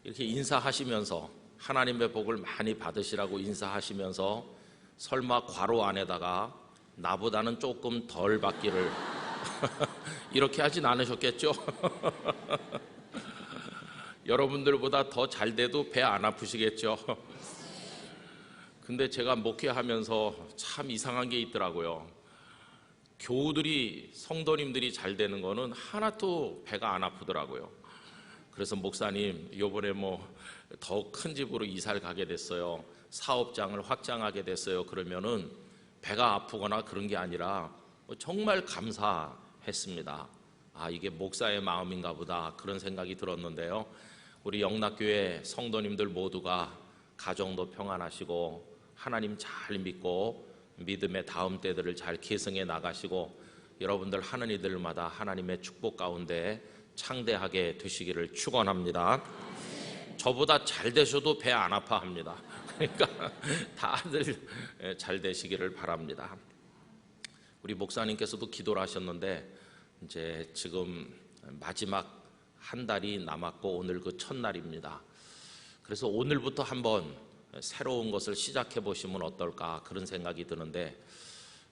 이렇게 인사하시면서 하나님의 복을 많이 받으시라고 인사하시면서 설마 괄호 안에다가 나보다는 조금 덜 받기를 이렇게 하진 않으셨겠죠? 여러분들보다 더 잘 돼도 배 안 아프시겠죠? 근데 제가 목회하면서 참 이상한 게 있더라고요. 교우들이, 성도님들이 잘 되는 거는 하나도 배가 안 아프더라고요. 그래서 목사님, 이번에 더 큰 집으로 이사를 가게 됐어요. 사업장을 확장하게 됐어요. 그러면은 배가 아프거나 그런 게 아니라 정말 감사했습니다. 아, 이게 목사의 마음인가 보다 그런 생각이 들었는데요. 우리 영락교회 성도님들 모두가 가정도 평안하시고 하나님 잘 믿고 믿음의 다음 때들을 잘 계승해 나가시고 여러분들 하는 이들마다 하나님의 축복 가운데 창대하게 되시기를 축원합니다. 저보다 잘 되셔도 배 안 아파합니다. 그러니까 다들 잘 되시기를 바랍니다. 우리 목사님께서도 기도를 하셨는데 이제 지금 마지막 한 달이 남았고 오늘 그 첫날입니다. 그래서 오늘부터 한번 새로운 것을 시작해 보시면 어떨까 그런 생각이 드는데,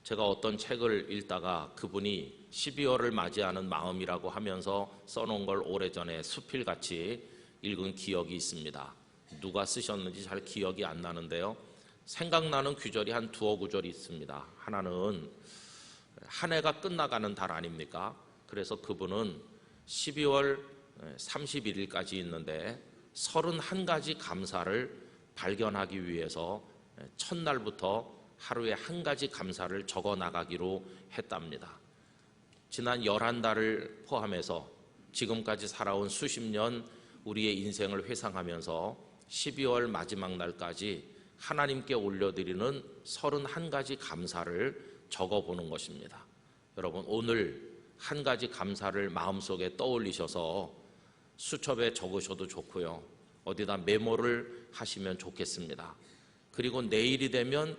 제가 어떤 책을 읽다가 그분이 12월을 맞이하는 마음이라고 하면서 써놓은 걸 오래전에 수필같이 읽은 기억이 있습니다. 누가 쓰셨는지 잘 기억이 안 나는데요, 생각나는 구절이 한 두어 구절이 있습니다. 하나는 한 해가 끝나가는 달 아닙니까? 그래서 그분은 12월 31일까지 있는데 31가지 감사를 발견하기 위해서 첫날부터 하루에 한 가지 감사를 적어 나가기로 했답니다. 지난 11달을 포함해서 지금까지 살아온 수십 년 우리의 인생을 회상하면서 12월 마지막 날까지 하나님께 올려드리는 31가지 감사를 적어보는 것입니다. 여러분, 오늘 한 가지 감사를 마음속에 떠올리셔서 수첩에 적으셔도 좋고요, 어디다 메모를 하시면 좋겠습니다. 그리고 내일이 되면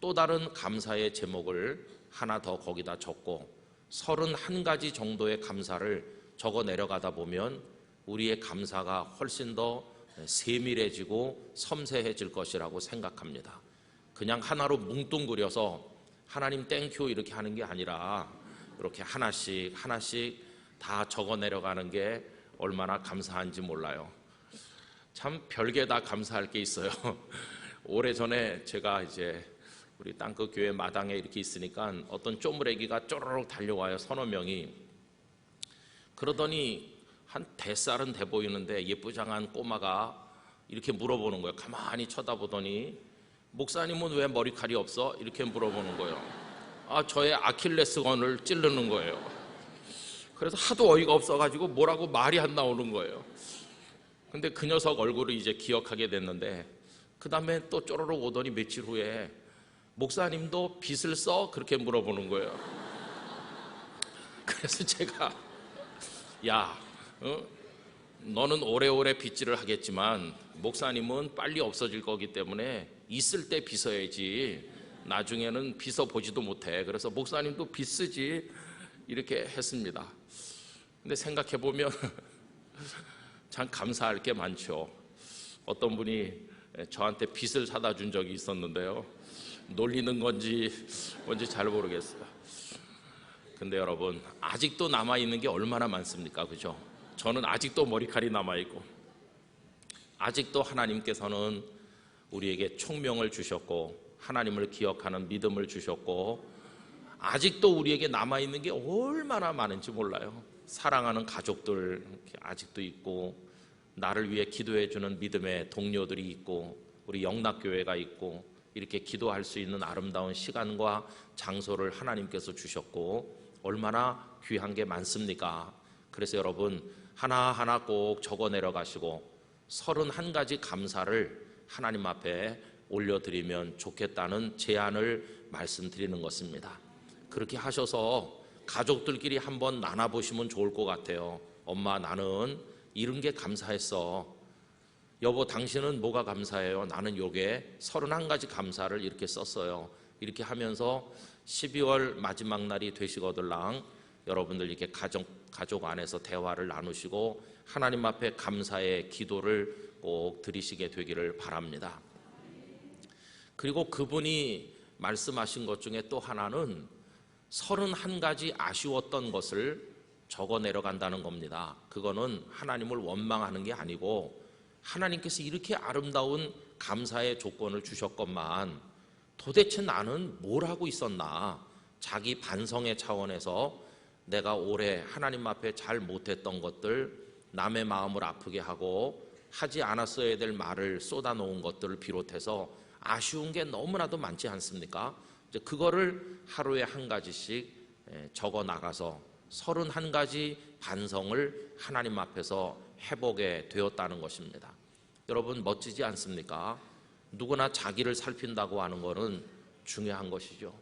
또 다른 감사의 제목을 하나 더 거기다 적고 31가지 정도의 감사를 적어 내려가다 보면 우리의 감사가 훨씬 더 세밀해지고 섬세해질 것이라고 생각합니다. 그냥 하나로 뭉뚱그려서 하나님 땡큐 이렇게 하는 게 아니라 이렇게 하나씩 하나씩 다 적어 내려가는 게 얼마나 감사한지 몰라요. 참 별게 다 감사할 게 있어요. 오래전에 제가 이제 우리 땅끝 교회 마당에 이렇게 있으니까 어떤 쪼무레기가 쪼르륵 달려와요. 서너 명이. 그러더니 한 대살은 돼 보이는데 예쁘장한 꼬마가 이렇게 물어보는 거예요. 가만히 쳐다보더니 목사님은 왜 머리칼이 없어? 이렇게 물어보는 거예요. 아, 저의 아킬레스건을 찌르는 거예요. 그래서 하도 어이가 없어가지고 뭐라고 말이 안 나오는 거예요. 근데 그 녀석 얼굴을 이제 기억하게 됐는데 그 다음에 또 쪼르륵 오더니 며칠 후에 목사님도 빚을 써? 그렇게 물어보는 거예요. 그래서 제가 야, 너는 오래오래 빚질을 하겠지만 목사님은 빨리 없어질 거기 때문에 있을 때 빚어야지 나중에는 빚어 보지도 못해. 그래서 목사님도 빚 쓰지 이렇게 했습니다. 근데 생각해보면 참 감사할 게 많죠. 어떤 분이 저한테 빚을 사다 준 적이 있었는데요, 놀리는 건지 뭔지 잘 모르겠어요. 근데 여러분, 아직도 남아있는 게 얼마나 많습니까? 그죠? 저는 아직도 머리칼이 남아있고 아직도 하나님께서는 우리에게 총명을 주셨고 하나님을 기억하는 믿음을 주셨고 아직도 우리에게 남아있는 게 얼마나 많은지 몰라요. 사랑하는 가족들 아직도 있고 나를 위해 기도해주는 믿음의 동료들이 있고 우리 영락교회가 있고 이렇게 기도할 수 있는 아름다운 시간과 장소를 하나님께서 주셨고 얼마나 귀한 게 많습니까? 그래서 여러분 하나하나 꼭 적어 내려가시고 31가지 감사를 하나님 앞에 올려드리면 좋겠다는 제안을 말씀드리는 것입니다. 그렇게 하셔서 가족들끼리 한번 나눠보시면 좋을 것 같아요. 엄마, 나는 이런 게 감사했어. 여보, 당신은 뭐가 감사해요? 나는 요게 31가지 감사를 이렇게 썼어요. 이렇게 하면서 12월 마지막 날이 되시거들랑 여러분들 이렇게 가족 안에서 대화를 나누시고 하나님 앞에 감사의 기도를 꼭 드리시게 되기를 바랍니다. 그리고 그분이 말씀하신 것 중에 또 하나는 31가지 아쉬웠던 것을 적어 내려간다는 겁니다. 그거는 하나님을 원망하는 게 아니고 하나님께서 이렇게 아름다운 감사의 조건을 주셨건만 도대체 나는 뭘 하고 있었나, 자기 반성의 차원에서 내가 올해 하나님 앞에 잘 못했던 것들, 남의 마음을 아프게 하고 하지 않았어야 될 말을 쏟아놓은 것들을 비롯해서 아쉬운 게 너무나도 많지 않습니까? 이제 그거를 하루에 한 가지씩 적어 나가서 31가지 반성을 하나님 앞에서 해보게 되었다는 것입니다. 여러분, 멋지지 않습니까? 누구나 자기를 살핀다고 하는 것은 중요한 것이죠.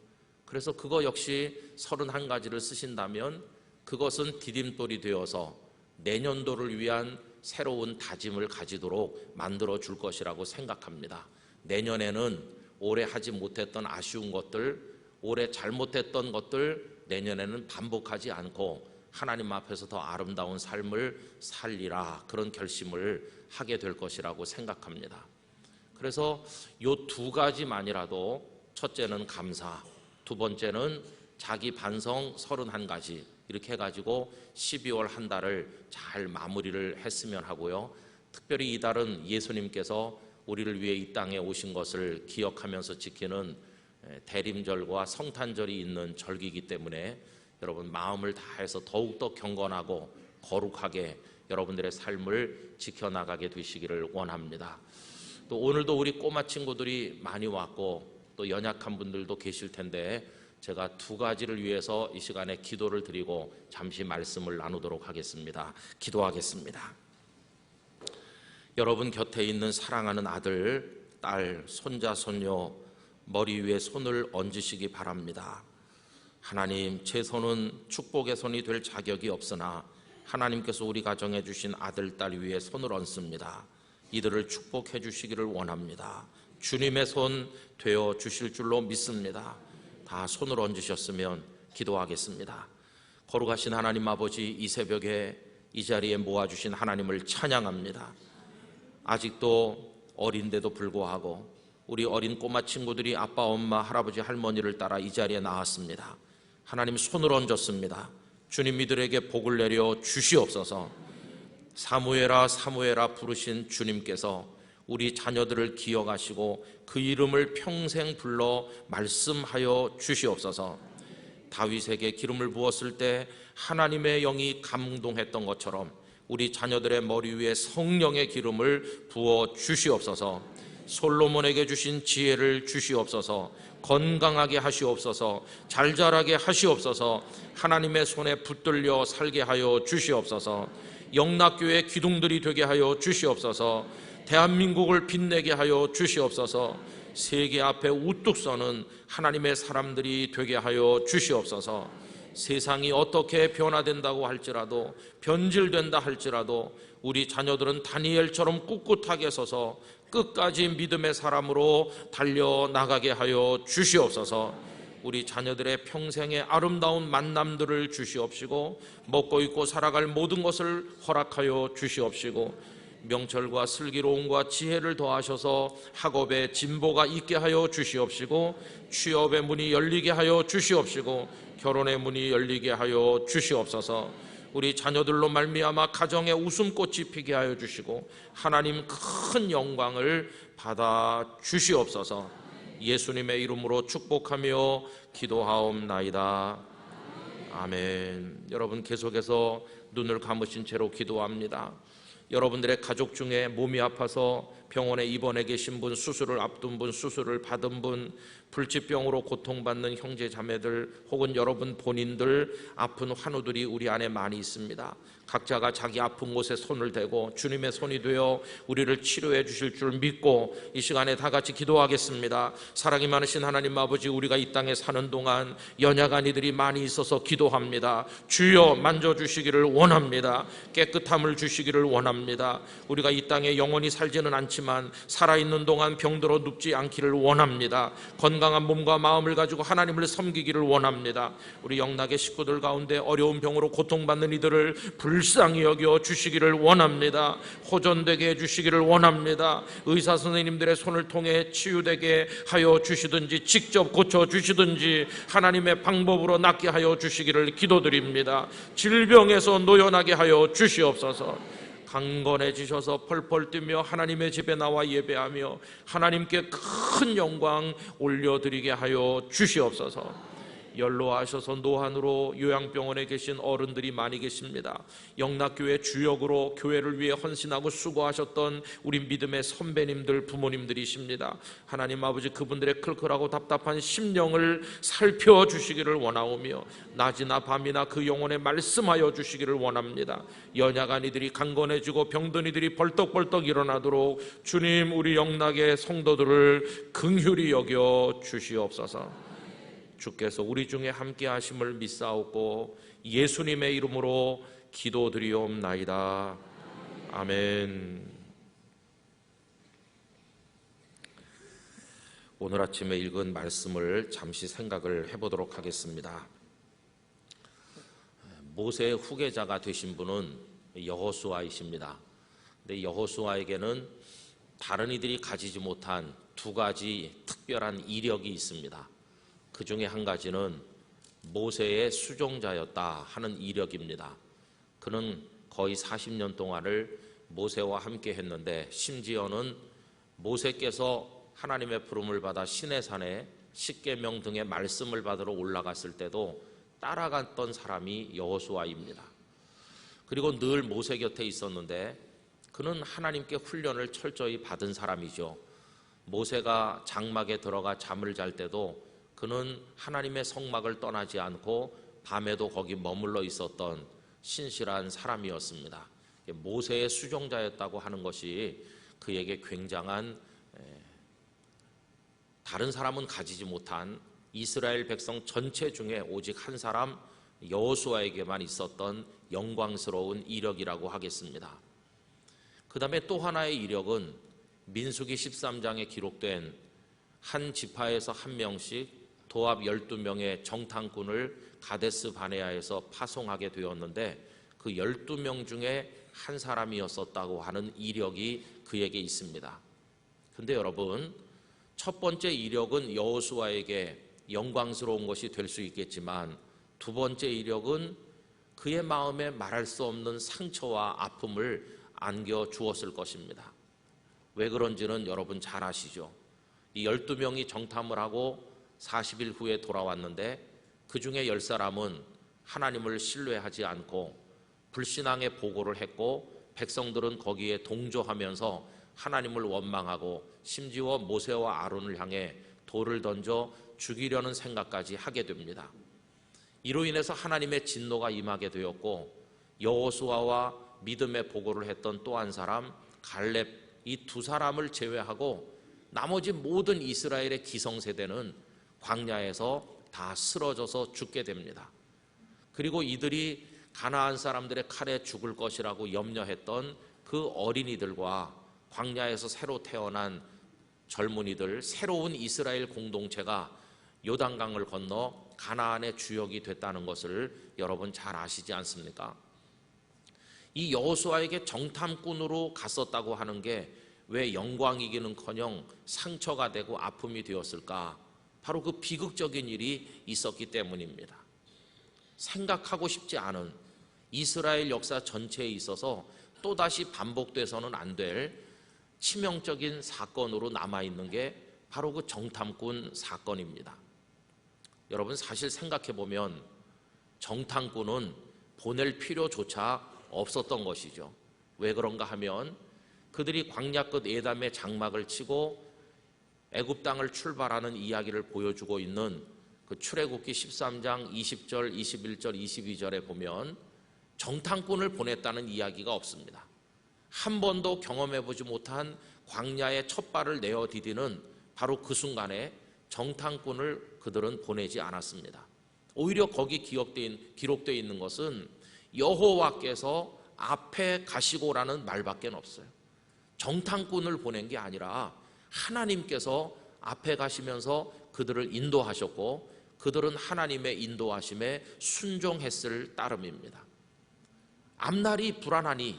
그래서 그거 역시 31가지를 쓰신다면 그것은 디딤돌이 되어서 내년도를 위한 새로운 다짐을 가지도록 만들어 줄 것이라고 생각합니다. 내년에는 올해 하지 못했던 아쉬운 것들, 올해 잘못했던 것들 내년에는 반복하지 않고 하나님 앞에서 더 아름다운 삶을 살리라, 그런 결심을 하게 될 것이라고 생각합니다. 그래서 이 2가지만이라도, 첫째는 감사, 두 번째는 자기 반성 31가지, 이렇게 해가지고 12월 한 달을 잘 마무리를 했으면 하고요. 특별히 이 달은 예수님께서 우리를 위해 이 땅에 오신 것을 기억하면서 지키는 대림절과 성탄절이 있는 절기이기 때문에 여러분 마음을 다해서 더욱더 경건하고 거룩하게 여러분들의 삶을 지켜나가게 되시기를 원합니다. 또 오늘도 우리 꼬마 친구들이 많이 왔고 또 연약한 분들도 계실 텐데 제가 2가지를 위해서 이 시간에 기도를 드리고 잠시 말씀을 나누도록 하겠습니다. 기도하겠습니다. 여러분 곁에 있는 사랑하는 아들, 딸, 손자, 손녀 머리 위에 손을 얹으시기 바랍니다. 하나님, 제 손은 축복의 손이 될 자격이 없으나 하나님께서 우리 가정에 주신 아들, 딸 위에 손을 얹습니다. 이들을 축복해 주시기를 원합니다. 주님의 손 되어 주실 줄로 믿습니다. 다 손을 얹으셨으면 기도하겠습니다. 거룩하신 하나님 아버지, 이 새벽에 이 자리에 모아주신 하나님을 찬양합니다. 아직도 어린데도 불구하고 우리 어린 꼬마 친구들이 아빠, 엄마, 할아버지, 할머니를 따라 이 자리에 나왔습니다. 하나님 손을 얹었습니다. 주님, 이들에게 복을 내려 주시옵소서. 사무엘아 사무엘아 부르신 주님께서 우리 자녀들을 기억하시고 그 이름을 평생 불러 말씀하여 주시옵소서. 다윗에게 기름을 부었을 때 하나님의 영이 감동했던 것처럼 우리 자녀들의 머리 위에 성령의 기름을 부어 주시옵소서. 솔로몬에게 주신 지혜를 주시옵소서. 건강하게 하시옵소서. 잘 자라게 하시옵소서. 하나님의 손에 붙들려 살게 하여 주시옵소서. 영락교회 기둥들이 되게 하여 주시옵소서. 대한민국을 빛내게 하여 주시옵소서. 세계 앞에 우뚝 서는 하나님의 사람들이 되게 하여 주시옵소서. 세상이 어떻게 변화된다고 할지라도, 변질된다 할지라도 우리 자녀들은 다니엘처럼 꿋꿋하게 서서 끝까지 믿음의 사람으로 달려나가게 하여 주시옵소서. 우리 자녀들의 평생의 아름다운 만남들을 주시옵시고 먹고 입고 살아갈 모든 것을 허락하여 주시옵시고 명철과 슬기로움과 지혜를 더하셔서 학업에 진보가 있게 하여 주시옵시고 취업의 문이 열리게 하여 주시옵시고 결혼의 문이 열리게 하여 주시옵소서. 우리 자녀들로 말미암아 가정에 웃음꽃이 피게 하여 주시고 하나님 큰 영광을 받아 주시옵소서. 예수님의 이름으로 축복하며 기도하옵나이다. 아멘. 여러분 계속해서 눈을 감으신 채로 기도합니다. 여러분들의 가족 중에 몸이 아파서 병원에 입원해 계신 분, 수술을 앞둔 분, 수술을 받은 분, 불치병으로 고통받는 형제 자매들 혹은 여러분 본인들 아픈 환우들이 우리 안에 많이 있습니다. 각자가 자기 아픈 곳에 손을 대고 주님의 손이 되어 우리를 치료해 주실 줄 믿고 이 시간에 다 같이 기도하겠습니다. 사랑이 많으신 하나님 아버지, 우리가 이 땅에 사는 동안 연약한 이들이 많이 있어서 기도합니다. 주여 만져주시기를 원합니다. 깨끗함을 주시기를 원합니다. 원합니다. 우리가 이 땅에 영원히 살지는 않지만 살아있는 동안 병들어 눕지 않기를 원합니다. 건강한 몸과 마음을 가지고 하나님을 섬기기를 원합니다. 우리 영락의 식구들 가운데 어려운 병으로 고통받는 이들을 불쌍히 여겨 주시기를 원합니다. 호전되게 해주시기를 원합니다. 의사 선생님들의 손을 통해 치유되게 하여 주시든지 직접 고쳐주시든지 하나님의 방법으로 낫게 하여 주시기를 기도드립니다. 질병에서 노연하게 하여 주시옵소서. 강건해지셔서 펄펄 뛰며 하나님의 집에 나와 예배하며 하나님께 큰 영광 올려드리게 하여 주시옵소서. 연로하셔서 노환으로 요양병원에 계신 어른들이 많이 계십니다. 영락교회 주역으로 교회를 위해 헌신하고 수고하셨던 우리 믿음의 선배님들, 부모님들이십니다. 하나님 아버지, 그분들의 클클하고 답답한 심령을 살펴주시기를 원하오며 낮이나 밤이나 그 영혼에 말씀하여 주시기를 원합니다. 연약한 이들이 강건해지고 병든 이들이 벌떡벌떡 일어나도록 주님, 우리 영락의 성도들을 긍휼히 여겨 주시옵소서. 주께서 우리 중에 함께 하심을 믿사옵고 예수님의 이름으로 기도드리옵나이다. 아멘. 오늘 아침에 읽은 말씀을 잠시 생각을 해보도록 하겠습니다. 모세의 후계자가 되신 분은 여호수아이십니다. 근데 여호수아에게는 다른 이들이 가지지 못한 두 가지 특별한 이력이 있습니다. 그 중에 한 가지는 모세의 수종자였다 하는 이력입니다. 그는 거의 40년 동안을 모세와 함께 했는데 심지어는 모세께서 하나님의 부름을 받아 시내산에 십계명 등의 말씀을 받으러 올라갔을 때도 따라갔던 사람이 여호수아입니다. 그리고 늘 모세 곁에 있었는데 그는 하나님께 훈련을 철저히 받은 사람이죠. 모세가 장막에 들어가 잠을 잘 때도 그는 하나님의 성막을 떠나지 않고 밤에도 거기 머물러 있었던 신실한 사람이었습니다. 모세의 수종자였다고 하는 것이 그에게 굉장한, 다른 사람은 가지지 못한 이스라엘 백성 전체 중에 오직 한 사람 여호수아에게만 있었던 영광스러운 이력이라고 하겠습니다. 그 다음에 또 하나의 이력은 민수기 13장에 기록된 한 지파에서 한 명씩 도합 12명의 정탐꾼을 가데스 바네아에서 파송하게 되었는데 그 12명 중에 한 사람이었었다고 하는 이력이 그에게 있습니다. 그런데 여러분, 첫 번째 이력은 여호수아에게 영광스러운 것이 될 수 있겠지만 두 번째 이력은 그의 마음에 말할 수 없는 상처와 아픔을 안겨 주었을 것입니다. 왜 그런지는 여러분 잘 아시죠? 이 12명이 정탐을 하고 40일 후에 돌아왔는데 그 중에 10사람은 하나님을 신뢰하지 않고 불신앙의 보고를 했고 백성들은 거기에 동조하면서 하나님을 원망하고 심지어 모세와 아론을 향해 돌을 던져 죽이려는 생각까지 하게 됩니다. 이로 인해서 하나님의 진노가 임하게 되었고 여호수아와 믿음의 보고를 했던 또 한 사람 갈렙, 이 두 사람을 제외하고 나머지 모든 이스라엘의 기성세대는 광야에서 다 쓰러져서 죽게 됩니다. 그리고 이들이 가나안 사람들의 칼에 죽을 것이라고 염려했던 그 어린이들과 광야에서 새로 태어난 젊은이들, 새로운 이스라엘 공동체가 요단강을 건너 가나안의 주역이 됐다는 것을 여러분 잘 아시지 않습니까? 이 여호수아에게 정탐꾼으로 갔었다고 하는 게 왜 영광이기는커녕 상처가 되고 아픔이 되었을까? 바로 그 비극적인 일이 있었기 때문입니다. 생각하고 싶지 않은 이스라엘 역사 전체에 있어서 또다시 반복돼서는 안 될 치명적인 사건으로 남아있는 게 바로 그 정탐꾼 사건입니다. 여러분, 사실 생각해보면 정탐꾼은 보낼 필요조차 없었던 것이죠. 왜 그런가 하면 그들이 광야 끝 에담의 장막을 치고 애굽 땅을 출발하는 이야기를 보여주고 있는 그 출애굽기 13장 20절, 21절, 22절에 보면 정탐꾼을 보냈다는 이야기가 없습니다. 한 번도 경험해보지 못한 광야의 첫 발을 내어 디디는 바로 그 순간에 정탐꾼을 그들은 보내지 않았습니다. 오히려 거기 기록되어 있는 것은 여호와께서 앞에 가시고라는 말밖에 없어요. 정탐꾼을 보낸 게 아니라 하나님께서 앞에 가시면서 그들을 인도하셨고 그들은 하나님의 인도하심에 순종했을 따름입니다. 앞날이 불안하니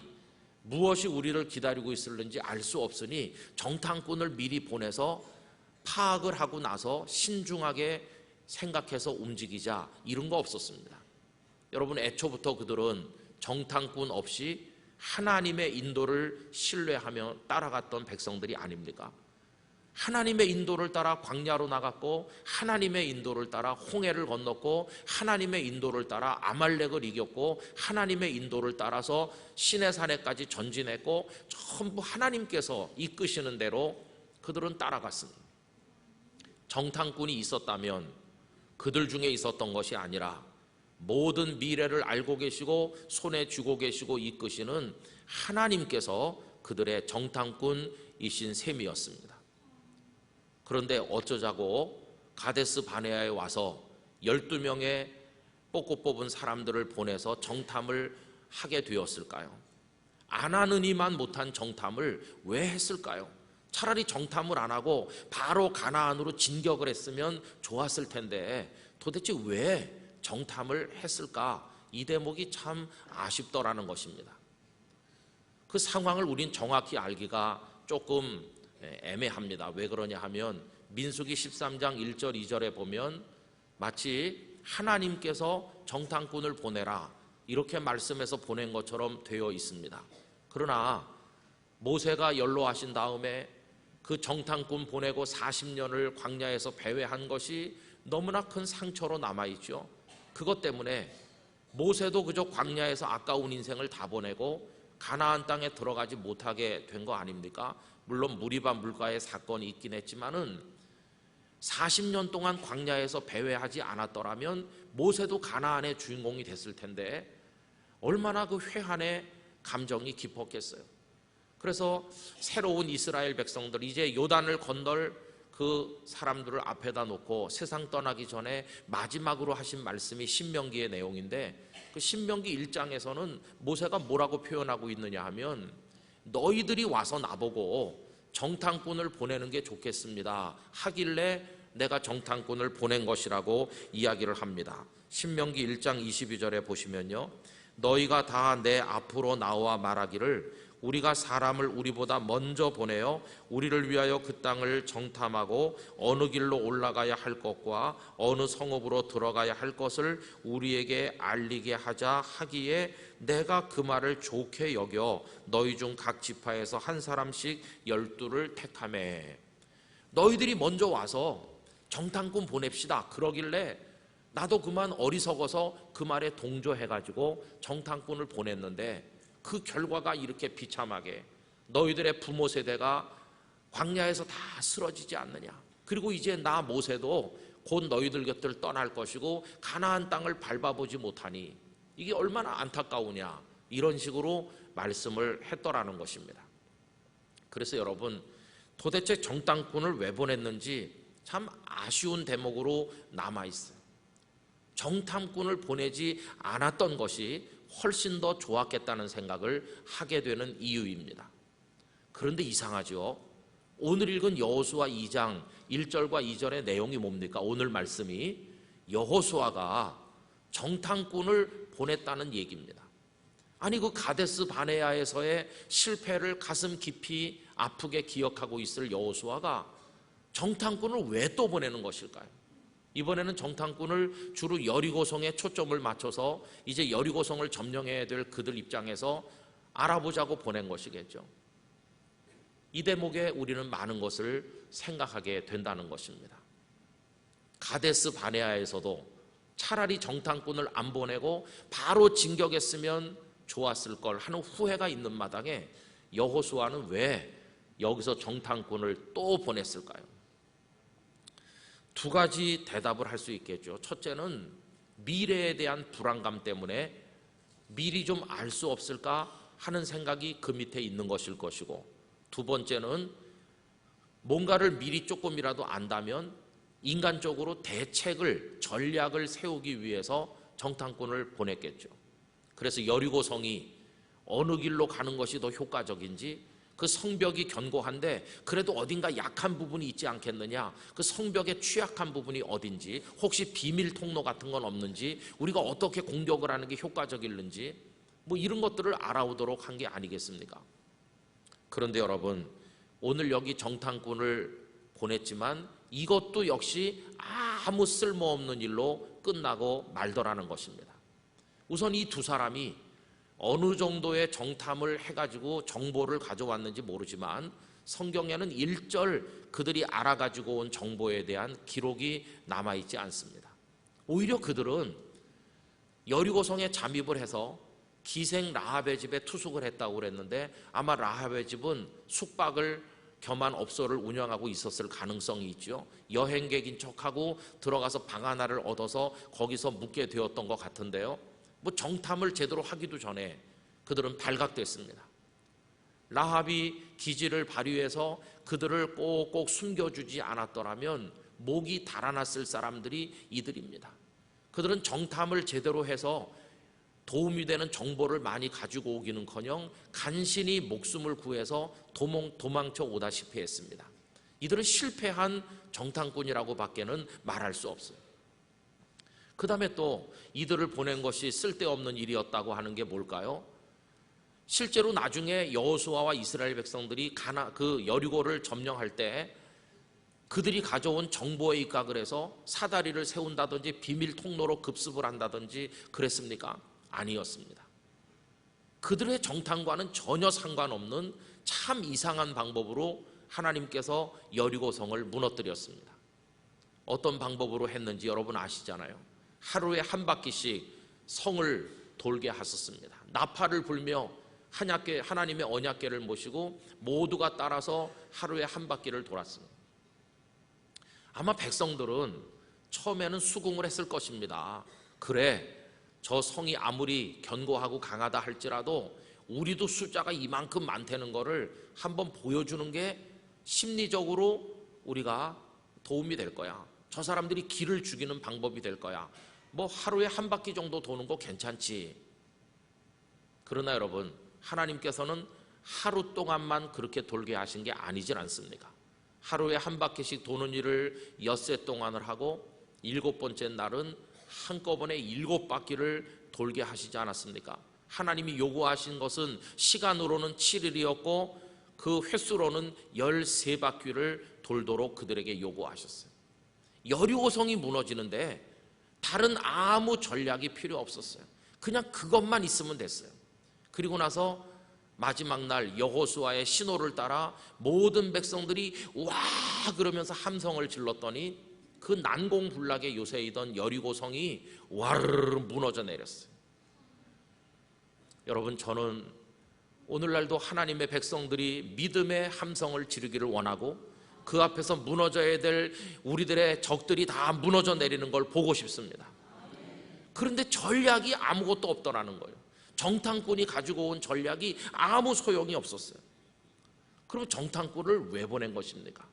무엇이 우리를 기다리고 있을는지 알 수 없으니 정탐꾼을 미리 보내서 파악을 하고 나서 신중하게 생각해서 움직이자, 이런 거 없었습니다. 여러분, 애초부터 그들은 정탐꾼 없이 하나님의 인도를 신뢰하며 따라갔던 백성들이 아닙니까? 하나님의 인도를 따라 광야로 나갔고 하나님의 인도를 따라 홍해를 건넜고 하나님의 인도를 따라 아말렉을 이겼고 하나님의 인도를 따라서 시내산에까지 전진했고 전부 하나님께서 이끄시는 대로 그들은 따라갔습니다. 정탐꾼이 있었다면 그들 중에 있었던 것이 아니라 모든 미래를 알고 계시고 손에 쥐고 계시고 이끄시는 하나님께서 그들의 정탐꾼이신 셈이었습니다. 그런데 어쩌자고 가데스 바네아에 와서 12명의 뽑고 뽑은 사람들을 보내서 정탐을 하게 되었을까요? 안 하느니만 못한 정탐을 왜 했을까요? 차라리 정탐을 안 하고 바로 가나안으로 진격을 했으면 좋았을 텐데 도대체 왜 정탐을 했을까? 이 대목이 참 아쉽더라는 것입니다. 그 상황을 우린 정확히 알기가 조금 애매합니다. 왜 그러냐 하면 민수기 13장 1절 2절에 보면 마치 하나님께서 정탐꾼을 보내라 이렇게 말씀해서 보낸 것처럼 되어 있습니다. 그러나 모세가 연로하신 다음에 그 정탐꾼 보내고 40년을 광야에서 배회한 것이 너무나 큰 상처로 남아있죠. 그것 때문에 모세도 그저 광야에서 아까운 인생을 다 보내고 가나안 땅에 들어가지 못하게 된 거 아닙니까? 물론 무리바 물가의 사건이 있긴 했지만은 40년 동안 광야에서 배회하지 않았더라면 모세도 가나안의 주인공이 됐을 텐데 얼마나 그 회한의 감정이 깊었겠어요. 그래서 새로운 이스라엘 백성들 이제 요단을 건널 그 사람들을 앞에다 놓고 세상 떠나기 전에 마지막으로 하신 말씀이 신명기의 내용인데 그 신명기 1장에서는 모세가 뭐라고 표현하고 있느냐 하면 너희들이 와서 나보고 정탐꾼을 보내는 게 좋겠습니다 하길래 내가 정탐꾼을 보낸 것이라고 이야기를 합니다. 신명기 1장 22절에 보시면요, 너희가 다 내 앞으로 나와 말하기를 우리가 사람을 우리보다 먼저 보내어 우리를 위하여 그 땅을 정탐하고 어느 길로 올라가야 할 것과 어느 성읍으로 들어가야 할 것을 우리에게 알리게 하자 하기에 내가 그 말을 좋게 여겨 너희 중 각 지파에서 한 사람씩 12를 택하매. 너희들이 먼저 와서 정탐꾼 보냅시다 그러길래 나도 그만 어리석어서 그 말에 동조해가지고 정탐꾼을 보냈는데 그 결과가 이렇게 비참하게 너희들의 부모 세대가 광야에서 다 쓰러지지 않느냐. 그리고 이제 나 모세도 곧 너희들 곁을 떠날 것이고 가나안 땅을 밟아보지 못하니 이게 얼마나 안타까우냐, 이런 식으로 말씀을 했더라는 것입니다. 그래서 여러분, 도대체 정탐꾼을 왜 보냈는지 참 아쉬운 대목으로 남아있어요. 정탐꾼을 보내지 않았던 것이 훨씬 더 좋았겠다는 생각을 하게 되는 이유입니다. 그런데 이상하죠. 오늘 읽은 여호수아 2장 1절과 2절의 내용이 뭡니까? 오늘 말씀이 여호수아가 정탐꾼을 보냈다는 얘기입니다. 아니 그 가데스 바네아에서의 실패를 가슴 깊이 아프게 기억하고 있을 여호수아가 정탐꾼을 왜 또 보내는 것일까요? 이번에는 정탐꾼을 주로 여리고성에 초점을 맞춰서 이제 여리고성을 점령해야 될 그들 입장에서 알아보자고 보낸 것이겠죠. 이 대목에 우리는 많은 것을 생각하게 된다는 것입니다. 가데스 바네아에서도 차라리 정탐꾼을 안 보내고 바로 진격했으면 좋았을 걸 하는 후회가 있는 마당에 여호수아는 왜 여기서 정탐꾼을 또 보냈을까요? 두 가지 대답을 할 수 있겠죠. 첫째는 미래에 대한 불안감 때문에 미리 좀 알 수 없을까 하는 생각이 그 밑에 있는 것일 것이고, 두 번째는 뭔가를 미리 조금이라도 안다면 인간적으로 대책을, 전략을 세우기 위해서 정탐꾼을 보냈겠죠. 그래서 여리고성이 어느 길로 가는 것이 더 효과적인지, 그 성벽이 견고한데 그래도 어딘가 약한 부분이 있지 않겠느냐, 그 성벽의 취약한 부분이 어딘지, 혹시 비밀 통로 같은 건 없는지, 우리가 어떻게 공격을 하는 게 효과적일는지, 뭐 이런 것들을 알아오도록 한 게 아니겠습니까? 그런데 여러분, 오늘 여기 정탐꾼을 보냈지만 이것도 역시 아무 쓸모없는 일로 끝나고 말더라는 것입니다. 우선 이 두 사람이 어느 정도의 정탐을 해가지고 정보를 가져왔는지 모르지만 성경에는 일절 그들이 알아가지고 온 정보에 대한 기록이 남아있지 않습니다. 오히려 그들은 여리고성에 잠입을 해서 기생 라합의 집에 투숙을 했다고 그랬는데, 아마 라합의 집은 숙박을 겸한 업소를 운영하고 있었을 가능성이 있죠. 여행객인 척하고 들어가서 방 하나를 얻어서 거기서 묵게 되었던 것 같은데요, 뭐 정탐을 제대로 하기도 전에 그들은 발각됐습니다. 라합이 기지를 발휘해서 그들을 꼭꼭 숨겨주지 않았더라면 목이 달아났을 사람들이 이들입니다. 그들은 정탐을 제대로 해서 도움이 되는 정보를 많이 가지고 오기는커녕 간신히 목숨을 구해서 도망쳐 오다시피 했습니다. 이들은 실패한 정탐꾼이라고 밖에는 말할 수 없어요. 그 다음에 또 이들을 보낸 것이 쓸데없는 일이었다고 하는 게 뭘까요? 실제로 나중에 여호수아와 이스라엘 백성들이 그 여리고를 점령할 때 그들이 가져온 정보에 입각을 해서 사다리를 세운다든지 비밀 통로로 급습을 한다든지 그랬습니까? 아니었습니다. 그들의 정탐과는 전혀 상관없는 참 이상한 방법으로 하나님께서 여리고성을 무너뜨렸습니다. 어떤 방법으로 했는지 여러분 아시잖아요. 하루에 한 바퀴씩 성을 돌게 하셨습니다. 나팔을 불며 하나님의 언약궤를 모시고 모두가 따라서 하루에 한 바퀴를 돌았습니다. 아마 백성들은 처음에는 수긍을 했을 것입니다. 그래, 저 성이 아무리 견고하고 강하다 할지라도 우리도 숫자가 이만큼 많다는 거를 한번 보여주는 게 심리적으로 우리가 도움이 될 거야. 저 사람들이 기를 죽이는 방법이 될 거야. 뭐 하루에 한 바퀴 정도 도는 거 괜찮지. 그러나 여러분, 하나님께서는 하루 동안만 그렇게 돌게 하신 게 아니질 않습니까? 하루에 한 바퀴씩 도는 일을 엿새 동안을 하고 7번째 날은 한꺼번에 7바퀴를 돌게 하시지 않았습니까? 하나님이 요구하신 것은 시간으로는 7일이었고 그 횟수로는 13바퀴를 돌도록 그들에게 요구하셨어요. 여리고성이 무너지는데 다른 아무 전략이 필요 없었어요. 그냥 그것만 있으면 됐어요. 그리고 나서 마지막 날 여호수아의 신호를 따라 모든 백성들이 와 그러면서 함성을 질렀더니 그 난공불락의 요새이던 여리고성이 와르르 무너져 내렸어요. 여러분, 저는 오늘날도 하나님의 백성들이 믿음의 함성을 지르기를 원하고 그 앞에서 무너져야 될 우리들의 적들이 다 무너져 내리는 걸 보고 싶습니다. 그런데 전략이 아무것도 없더라는 거예요. 정탐꾼이 가지고 온 전략이 아무 소용이 없었어요. 그럼 정탐꾼을 왜 보낸 것입니까?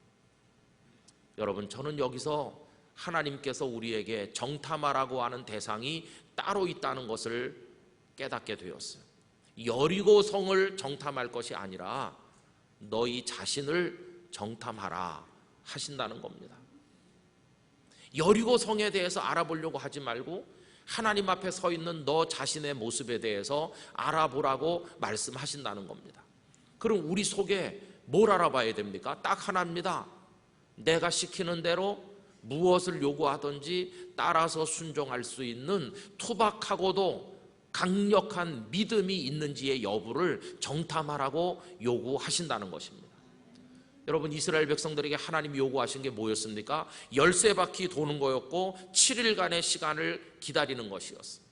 여러분, 저는 여기서 하나님께서 우리에게 정탐하라고 하는 대상이 따로 있다는 것을 깨닫게 되었어요. 여리고성을 정탐할 것이 아니라 너희 자신을 정탐하라 하신다는 겁니다. 여리고성에 대해서 알아보려고 하지 말고 하나님 앞에 서 있는 너 자신의 모습에 대해서 알아보라고 말씀하신다는 겁니다. 그럼 우리 속에 뭘 알아봐야 됩니까? 딱 하나입니다. 내가 시키는 대로 무엇을 요구하든지 따라서 순종할 수 있는 투박하고도 강력한 믿음이 있는지의 여부를 정탐하라고 요구하신다는 것입니다. 여러분, 이스라엘 백성들에게 하나님이 요구하신 게 뭐였습니까? 13바퀴 도는 거였고 7일간의 시간을 기다리는 것이었어요.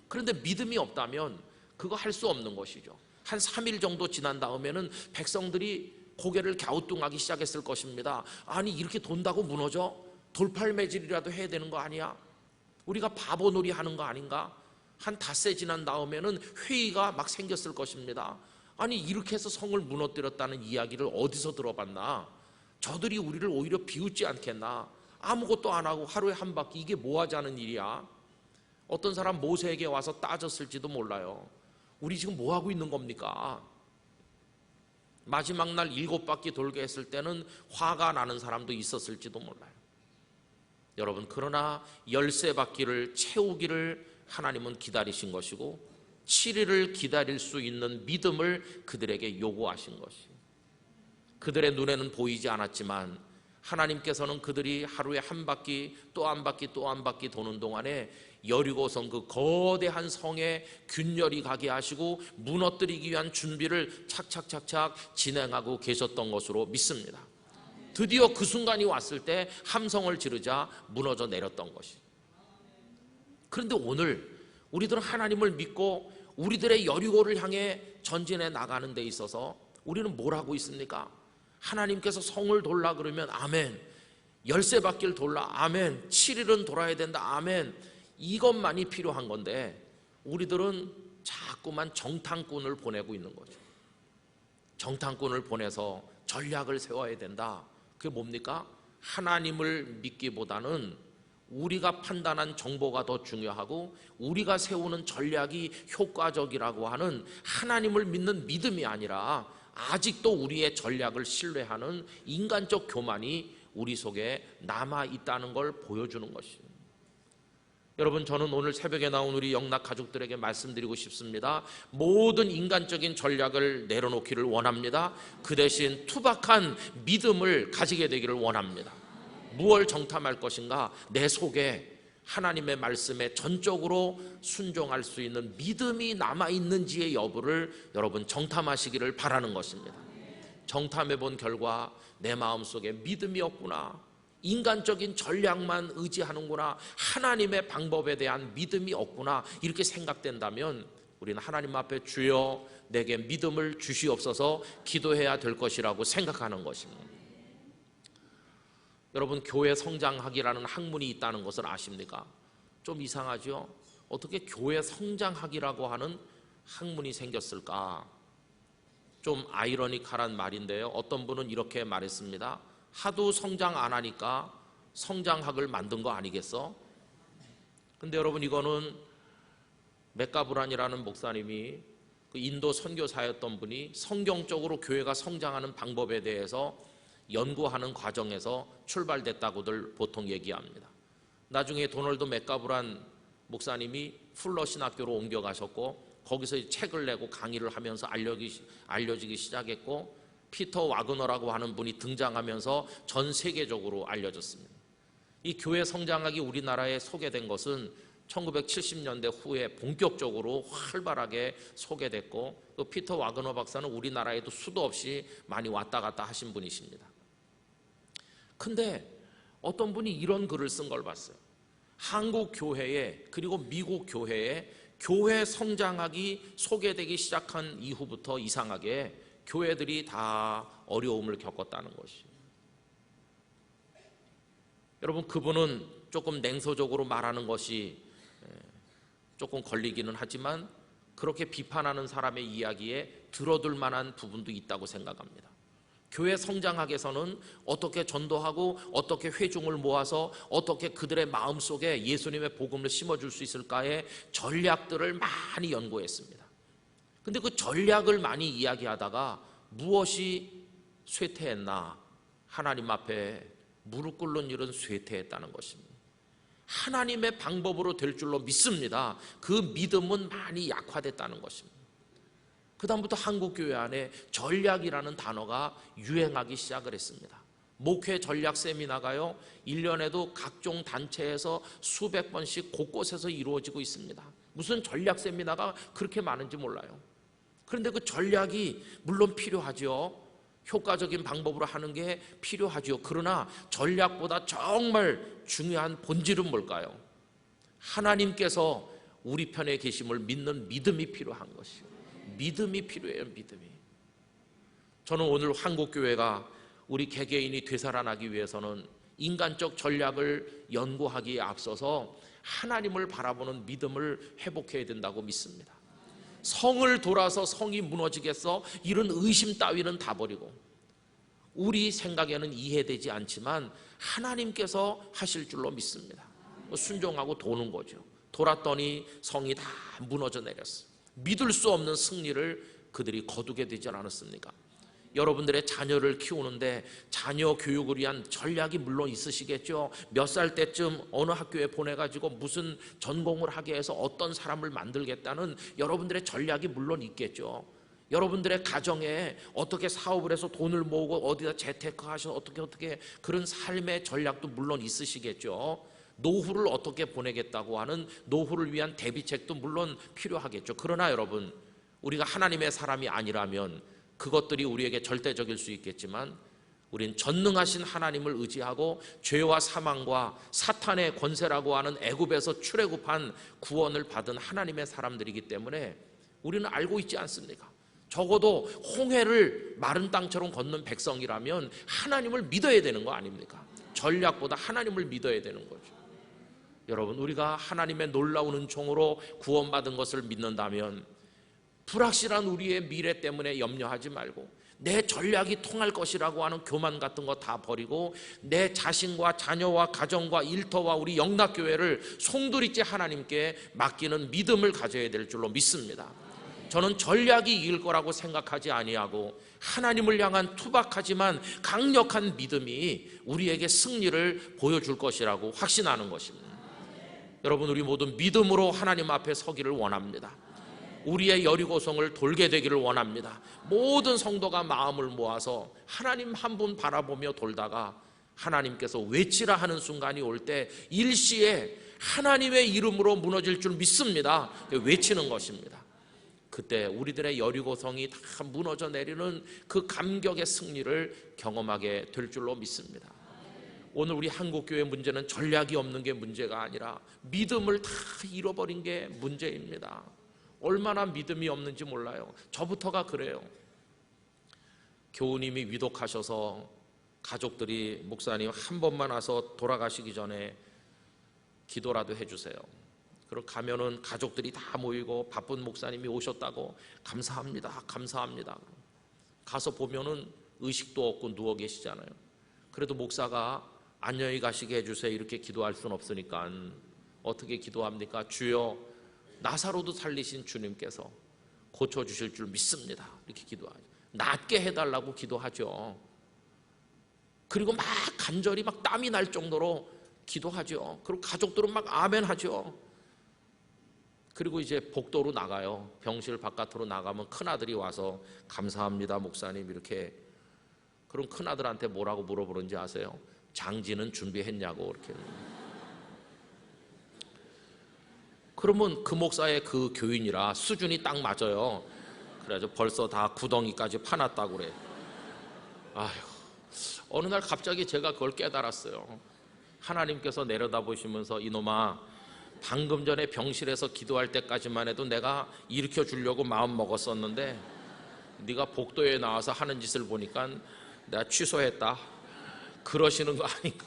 그런데 믿음이 없다면 그거 할 수 없는 것이죠. 한 3일 정도 지난 다음에는 백성들이 고개를 갸우뚱하기 시작했을 것입니다. 아니, 이렇게 돈다고 무너져? 돌팔매질이라도 해야 되는 거 아니야? 우리가 바보놀이 하는 거 아닌가? 한 닷새 지난 다음에는 회의가 막 생겼을 것입니다. 아니, 이렇게 해서 성을 무너뜨렸다는 이야기를 어디서 들어봤나? 저들이 우리를 오히려 비웃지 않겠나? 아무것도 안 하고 하루에 한 바퀴, 이게 뭐 하자는 일이야? 어떤 사람 모세에게 와서 따졌을지도 몰라요. 우리 지금 뭐 하고 있는 겁니까? 마지막 날 7바퀴 돌게 했을 때는 화가 나는 사람도 있었을지도 몰라요. 여러분, 그러나 13바퀴를 채우기를 하나님은 기다리신 것이고 7일을 기다릴 수 있는 믿음을 그들에게 요구하신 것이에요. 그들의 눈에는 보이지 않았지만 하나님께서는 그들이 하루에 한 바퀴 또 한 바퀴 또 한 바퀴 도는 동안에 여리고성 그 거대한 성에 균열이 가게 하시고 무너뜨리기 위한 준비를 착착착착 진행하고 계셨던 것으로 믿습니다. 드디어 그 순간이 왔을 때 함성을 지르자 무너져 내렸던 것이. 그런데 오늘 우리들은 하나님을 믿고 우리들의 여리고를 향해 전진해 나가는 데 있어서 우리는 뭘 하고 있습니까? 하나님께서 성을 돌라 그러면 아멘, 13바퀴를 돌라 아멘, 7일은 돌아야 된다 아멘, 이것만이 필요한 건데 우리들은 자꾸만 정탐꾼을 보내고 있는 거죠. 정탐꾼을 보내서 전략을 세워야 된다. 그게 뭡니까? 하나님을 믿기보다는 우리가 판단한 정보가 더 중요하고 우리가 세우는 전략이 효과적이라고 하는 하나님을 믿는 믿음이 아니라 아직도 우리의 전략을 신뢰하는 인간적 교만이 우리 속에 남아있다는 걸 보여주는 것입니다. 여러분, 저는 오늘 새벽에 나온 우리 영락 가족들에게 말씀드리고 싶습니다. 모든 인간적인 전략을 내려놓기를 원합니다. 그 대신 투박한 믿음을 가지게 되기를 원합니다. 무엇을 정탐할 것인가? 내 속에 하나님의 말씀에 전적으로 순종할 수 있는 믿음이 남아있는지의 여부를 여러분 정탐하시기를 바라는 것입니다. 정탐해 본 결과 내 마음속에 믿음이 없구나, 인간적인 전략만 의지하는구나, 하나님의 방법에 대한 믿음이 없구나, 이렇게 생각된다면 우리는 하나님 앞에 주여 내게 믿음을 주시옵소서 기도해야 될 것이라고 생각하는 것입니다. 여러분, 교회 성장학이라는 학문이 있다는 것을 아십니까? 좀 이상하죠? 어떻게 교회 성장학이라고 하는 학문이 생겼을까? 좀 아이러니컬한 말인데요. 어떤 분은 이렇게 말했습니다. 하도 성장 안 하니까 성장학을 만든 거 아니겠어? 근데 여러분, 이거는 맥가브란이라는 목사님이 그 인도 선교사였던 분이 성경적으로 교회가 성장하는 방법에 대해서 연구하는 과정에서 출발됐다고들 보통 얘기합니다. 나중에 도널드 맥가브란 목사님이 풀러 신학교로 옮겨가셨고 거기서 책을 내고 강의를 하면서 알려지기 시작했고 피터 와그너라고 하는 분이 등장하면서 전 세계적으로 알려졌습니다. 이 교회 성장학이 우리나라에 소개된 것은 1970년대 후에 본격적으로 활발하게 소개됐고 그 피터 와그너 박사는 우리나라에도 수도 없이 많이 왔다 갔다 하신 분이십니다. 근데 어떤 분이 이런 글을 쓴 걸 봤어요. 한국 교회에 그리고 미국 교회에 교회 성장학이 소개되기 시작한 이후부터 이상하게 교회들이 다 어려움을 겪었다는 것이에요. 여러분, 그분은 조금 냉소적으로 말하는 것이 조금 걸리기는 하지만 그렇게 비판하는 사람의 이야기에 들어둘 만한 부분도 있다고 생각합니다. 교회 성장학에서는 어떻게 전도하고 어떻게 회중을 모아서 어떻게 그들의 마음속에 예수님의 복음을 심어줄 수 있을까의 전략들을 많이 연구했습니다. 근데 그 전략을 많이 이야기하다가 무엇이 쇠퇴했나? 하나님 앞에 무릎 꿇는 일은 쇠퇴했다는 것입니다. 하나님의 방법으로 될 줄로 믿습니다. 그 믿음은 많이 약화됐다는 것입니다. 그 다음부터 한국교회 안에 전략이라는 단어가 유행하기 시작을 했습니다. 목회 전략 세미나가요 1년에도 각종 단체에서 수백 번씩 곳곳에서 이루어지고 있습니다. 무슨 전략 세미나가 그렇게 많은지 몰라요. 그런데 그 전략이 물론 필요하죠. 효과적인 방법으로 하는 게 필요하죠. 그러나 전략보다 정말 중요한 본질은 뭘까요? 하나님께서 우리 편에 계심을 믿는 믿음이 필요한 것이요. 믿음이 필요해요. 믿음이. 저는 오늘 한국교회가 우리 개개인이 되살아나기 위해서는 인간적 전략을 연구하기에 앞서서 하나님을 바라보는 믿음을 회복해야 된다고 믿습니다. 성을 돌아서 성이 무너지겠어? 이런 의심 따위는 다 버리고 우리 생각에는 이해되지 않지만 하나님께서 하실 줄로 믿습니다. 순종하고 도는 거죠. 돌았더니 성이 다 무너져 내렸어. 믿을 수 없는 승리를 그들이 거두게 되지 않았습니까? 여러분들의 자녀를 키우는데 자녀 교육을 위한 전략이 물론 있으시겠죠. 몇 살 때쯤 어느 학교에 보내가지고 무슨 전공을 하게 해서 어떤 사람을 만들겠다는 여러분들의 전략이 물론 있겠죠. 여러분들의 가정에 어떻게 사업을 해서 돈을 모으고 어디다 재테크 하셔서 어떻게 그런 삶의 전략도 물론 있으시겠죠. 노후를 어떻게 보내겠다고 하는 노후를 위한 대비책도 물론 필요하겠죠. 그러나 여러분, 우리가 하나님의 사람이 아니라면 그것들이 우리에게 절대적일 수 있겠지만 우린 전능하신 하나님을 의지하고 죄와 사망과 사탄의 권세라고 하는 애굽에서 출애굽한 구원을 받은 하나님의 사람들이기 때문에 우리는 알고 있지 않습니까? 적어도 홍해를 마른 땅처럼 걷는 백성이라면 하나님을 믿어야 되는 거 아닙니까? 전략보다 하나님을 믿어야 되는 거죠. 여러분, 우리가 하나님의 놀라운 은총으로 구원받은 것을 믿는다면 불확실한 우리의 미래 때문에 염려하지 말고 내 전략이 통할 것이라고 하는 교만 같은 거 다 버리고 내 자신과 자녀와 가정과 일터와 우리 영락교회를 송두리째 하나님께 맡기는 믿음을 가져야 될 줄로 믿습니다. 저는 전략이 이길 거라고 생각하지 아니하고 하나님을 향한 투박하지만 강력한 믿음이 우리에게 승리를 보여줄 것이라고 확신하는 것입니다. 여러분, 우리 모두 믿음으로 하나님 앞에 서기를 원합니다. 우리의 여리고성을 돌게 되기를 원합니다. 모든 성도가 마음을 모아서 하나님 한 분 바라보며 돌다가 하나님께서 외치라 하는 순간이 올 때 일시에 하나님의 이름으로 무너질 줄 믿습니다. 외치는 것입니다. 그때 우리들의 여리고성이 다 무너져 내리는 그 감격의 승리를 경험하게 될 줄로 믿습니다. 오늘 우리 한국교회 문제는 전략이 없는 게 문제가 아니라 믿음을 다 잃어버린 게 문제입니다. 얼마나 믿음이 없는지 몰라요. 저부터가 그래요. 교우님이 위독하셔서 가족들이 목사님 한 번만 와서 돌아가시기 전에 기도라도 해주세요. 그리고 가면은 가족들이 다 모이고 바쁜 목사님이 오셨다고 감사합니다. 감사합니다. 가서 보면은 의식도 없고 누워 계시잖아요. 그래도 목사가 안녕히 가시게 해주세요 이렇게 기도할 수는 없으니까 어떻게 기도합니까? 주여 나사로도 살리신 주님께서 고쳐주실 줄 믿습니다. 이렇게 기도하죠. 낫게 해달라고 기도하죠. 그리고 막 간절히 막 땀이 날 정도로 기도하죠. 그리고 가족들은 막 아멘 하죠. 그리고 이제 복도로 나가요. 병실 바깥으로 나가면 큰아들이 와서 감사합니다 목사님 이렇게. 그럼 큰아들한테 뭐라고 물어보는지 아세요? 장지는 준비했냐고 이렇게. 그러면 그 목사의 그 교인이라 수준이 딱 맞아요. 그래가지고 벌써 다 구덩이까지 파놨다고 그래. 아휴, 어느 날 갑자기 제가 그걸 깨달았어요. 하나님께서 내려다보시면서 이놈아, 방금 전에 병실에서 기도할 때까지만 해도 내가 일으켜 주려고 마음 먹었었는데 네가 복도에 나와서 하는 짓을 보니까 내가 취소했다. 그러시는 거 아닌가.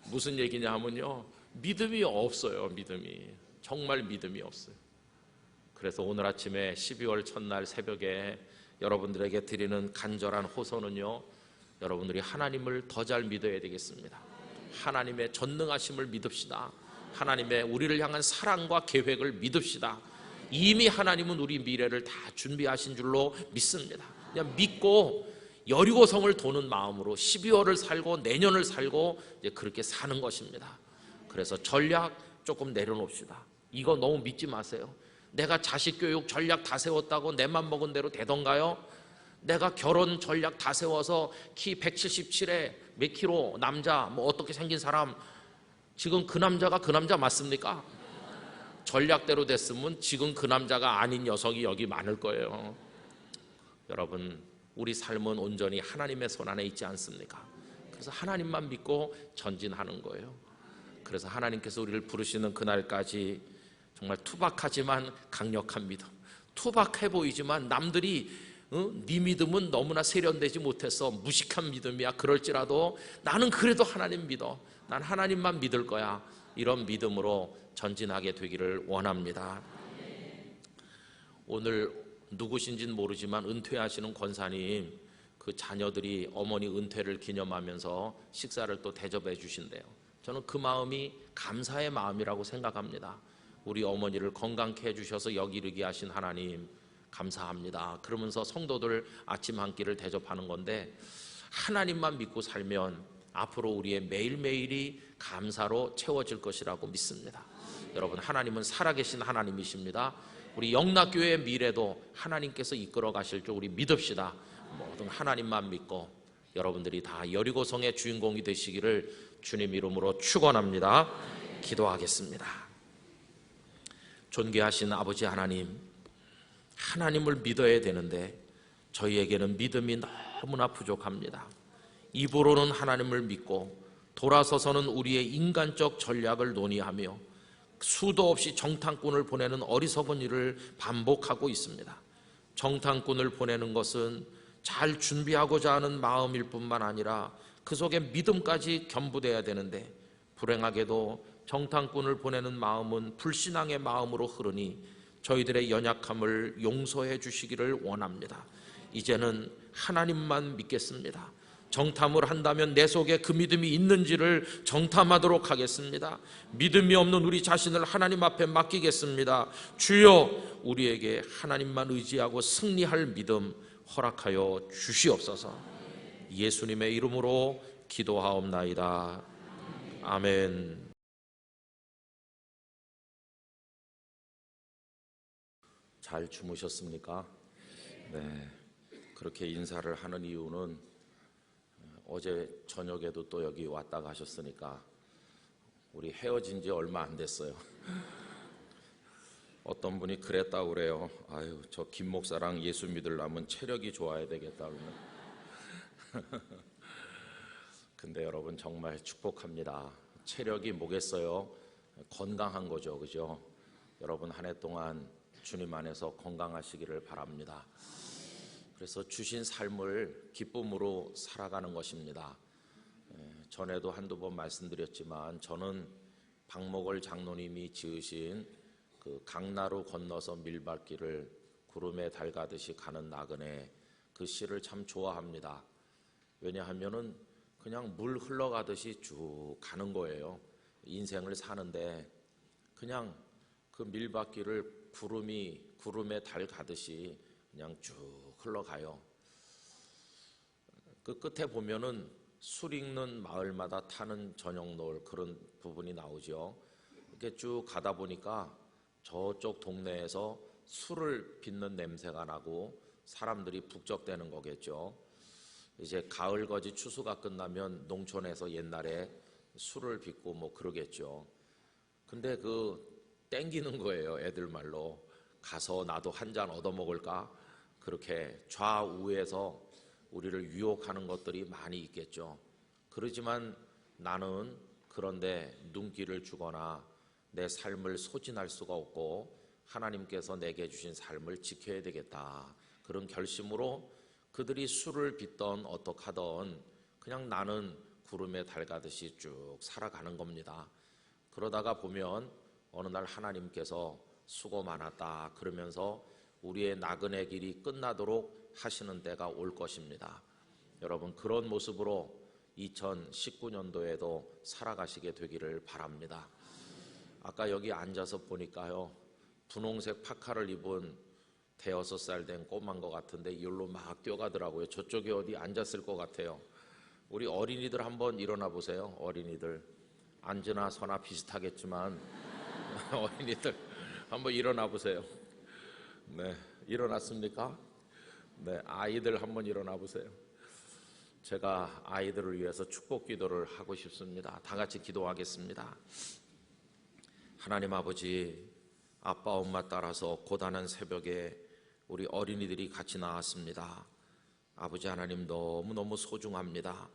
무슨 얘기냐 하면요, 믿음이 없어요. 믿음이 정말 믿음이 없어요. 그래서 오늘 아침에 12월 첫날 새벽에 여러분들에게 드리는 간절한 호소는요, 여러분들이 하나님을 더 잘 믿어야 되겠습니다. 하나님의 전능하심을 믿읍시다. 하나님의 우리를 향한 사랑과 계획을 믿읍시다. 이미 하나님은 우리 미래를 다 준비하신 줄로 믿습니다. 그냥 믿고 여리고성을 도는 마음으로 12월을 살고 내년을 살고 이제 그렇게 사는 것입니다. 그래서 전략 조금 내려놓읍시다. 이거 너무 믿지 마세요. 내가 자식 교육 전략 다 세웠다고 내 맘 먹은 대로 되던가요? 내가 결혼 전략 다 세워서 키 177에 몇 킬로 남자 뭐 어떻게 생긴 사람, 지금 그 남자가 그 남자 맞습니까? 전략대로 됐으면 지금 그 남자가 아닌 여성이 여기 많을 거예요. 여러분, 우리 삶은 온전히 하나님의 손 안에 있지 않습니까? 그래서 하나님만 믿고 전진하는 거예요. 그래서 하나님께서 우리를 부르시는 그날까지 정말 투박하지만 강력한 믿음, 투박해 보이지만 남들이 네 믿음은 너무나 세련되지 못해서 무식한 믿음이야 그럴지라도 나는 그래도 하나님 믿어, 난 하나님만 믿을 거야, 이런 믿음으로 전진하게 되기를 원합니다. 오늘 누구신지는 모르지만 은퇴하시는 권사님 그 자녀들이 어머니 은퇴를 기념하면서 식사를 또 대접해 주신대요. 저는 그 마음이 감사의 마음이라고 생각합니다. 우리 어머니를 건강케 해주셔서 여기 이르게 하신 하나님 감사합니다. 그러면서 성도들 아침 한 끼를 대접하는 건데, 하나님만 믿고 살면 앞으로 우리의 매일매일이 감사로 채워질 것이라고 믿습니다. 여러분, 하나님은 살아계신 하나님이십니다. 우리 영락교회의 미래도 하나님께서 이끌어 가실 줄 우리 믿읍시다. 모든 하나님만 믿고 여러분들이 다 여리고성의 주인공이 되시기를 주님 이름으로 축원합니다. 기도하겠습니다. 존귀하신 아버지 하나님, 하나님을 믿어야 되는데 저희에게는 믿음이 너무나 부족합니다. 입으로는 하나님을 믿고 돌아서서는 우리의 인간적 전략을 논의하며 수도 없이 정탐꾼을 보내는 어리석은 일을 반복하고 있습니다. 정탐꾼을 보내는 것은 잘 준비하고자 하는 마음일 뿐만 아니라 그 속에 믿음까지 겸부돼야 되는데, 불행하게도 정탐꾼을 보내는 마음은 불신앙의 마음으로 흐르니 저희들의 연약함을 용서해 주시기를 원합니다. 이제는 하나님만 믿겠습니다. 정탐을 한다면 내 속에 그 믿음이 있는지를 정탐하도록 하겠습니다. 믿음이 없는 우리 자신을 하나님 앞에 맡기겠습니다. 주여, 우리에게 하나님만 의지하고 승리할 믿음 허락하여 주시옵소서. 예수님의 이름으로 기도하옵나이다. 아멘. 잘 주무셨습니까? 네. 그렇게 인사를 하는 이유는 어제 저녁에도 또 여기 왔다 가셨으니까 우리 헤어진 지 얼마 안 됐어요. 어떤 분이 그랬다고 그래요. 아유, 저 김 목사랑 예수 믿으려면 체력이 좋아야 되겠다. 근데 여러분 정말 축복합니다. 체력이 뭐겠어요? 건강한 거죠, 그죠? 여러분 한 해 동안 주님 안에서 건강하시기를 바랍니다. 그래서 주신 삶을 기쁨으로 살아가는 것입니다. 전에도 한두 번 말씀드렸지만 저는 박목월 장로님이 지으신 그 강나루 건너서 밀밭길을 구름에 달 가듯이 가는 나그네, 그 시를 참 좋아합니다. 왜냐하면은 그냥 물 흘러가듯이 쭉 가는 거예요. 인생을 사는데 그냥 그 밀밭길을 구름에 달 가듯이 그냥 쭉 흘러가요. 그 끝에 보면은 술 읽는 마을마다 타는 저녁 노을, 그런 부분이 나오죠. 이렇게 쭉 가다 보니까 저쪽 동네에서 술을 빚는 냄새가 나고 사람들이 북적대는 거겠죠. 이제 가을거지 추수가 끝나면 농촌에서 옛날에 술을 빚고 뭐 그러겠죠. 근데 땡기는 거예요. 애들 말로. 가서 나도 한 잔 얻어먹을까? 그렇게 좌우에서 우리를 유혹하는 것들이 많이 있겠죠. 그러지만 나는 그런데 눈길을 주거나 내 삶을 소진할 수가 없고 하나님께서 내게 주신 삶을 지켜야 되겠다. 그런 결심으로 그들이 술을 빚던 어떡하던 그냥 나는 구름에 달 가듯이 쭉 살아가는 겁니다. 그러다가 보면 어느 날 하나님께서 수고 많았다 그러면서 우리의 나그네 길이 끝나도록 하시는 때가 올 것입니다. 여러분, 그런 모습으로 2019년도에도 살아가시게 되기를 바랍니다. 아까 여기 앉아서 보니까요, 분홍색 파카를 입은 5살 된 꼬마인 것 같은데 이리로 막 뛰어가더라고요. 저쪽에 어디 앉았을 것 같아요. 우리 어린이들 한번 일어나 보세요. 어린이들 앉으나 서나 비슷하겠지만 어린이들 한번 일어나 보세요. 네, 일어났습니까? 네, 아이들 한번 일어나 보세요. 제가 아이들을 위해서 축복 기도를 하고 싶습니다. 다 같이 기도하겠습니다. 하나님 아버지, 아빠 엄마 따라서 고단한 새벽에 우리 어린이들이 같이 나왔습니다. 아버지 하나님, 너무너무 소중합니다.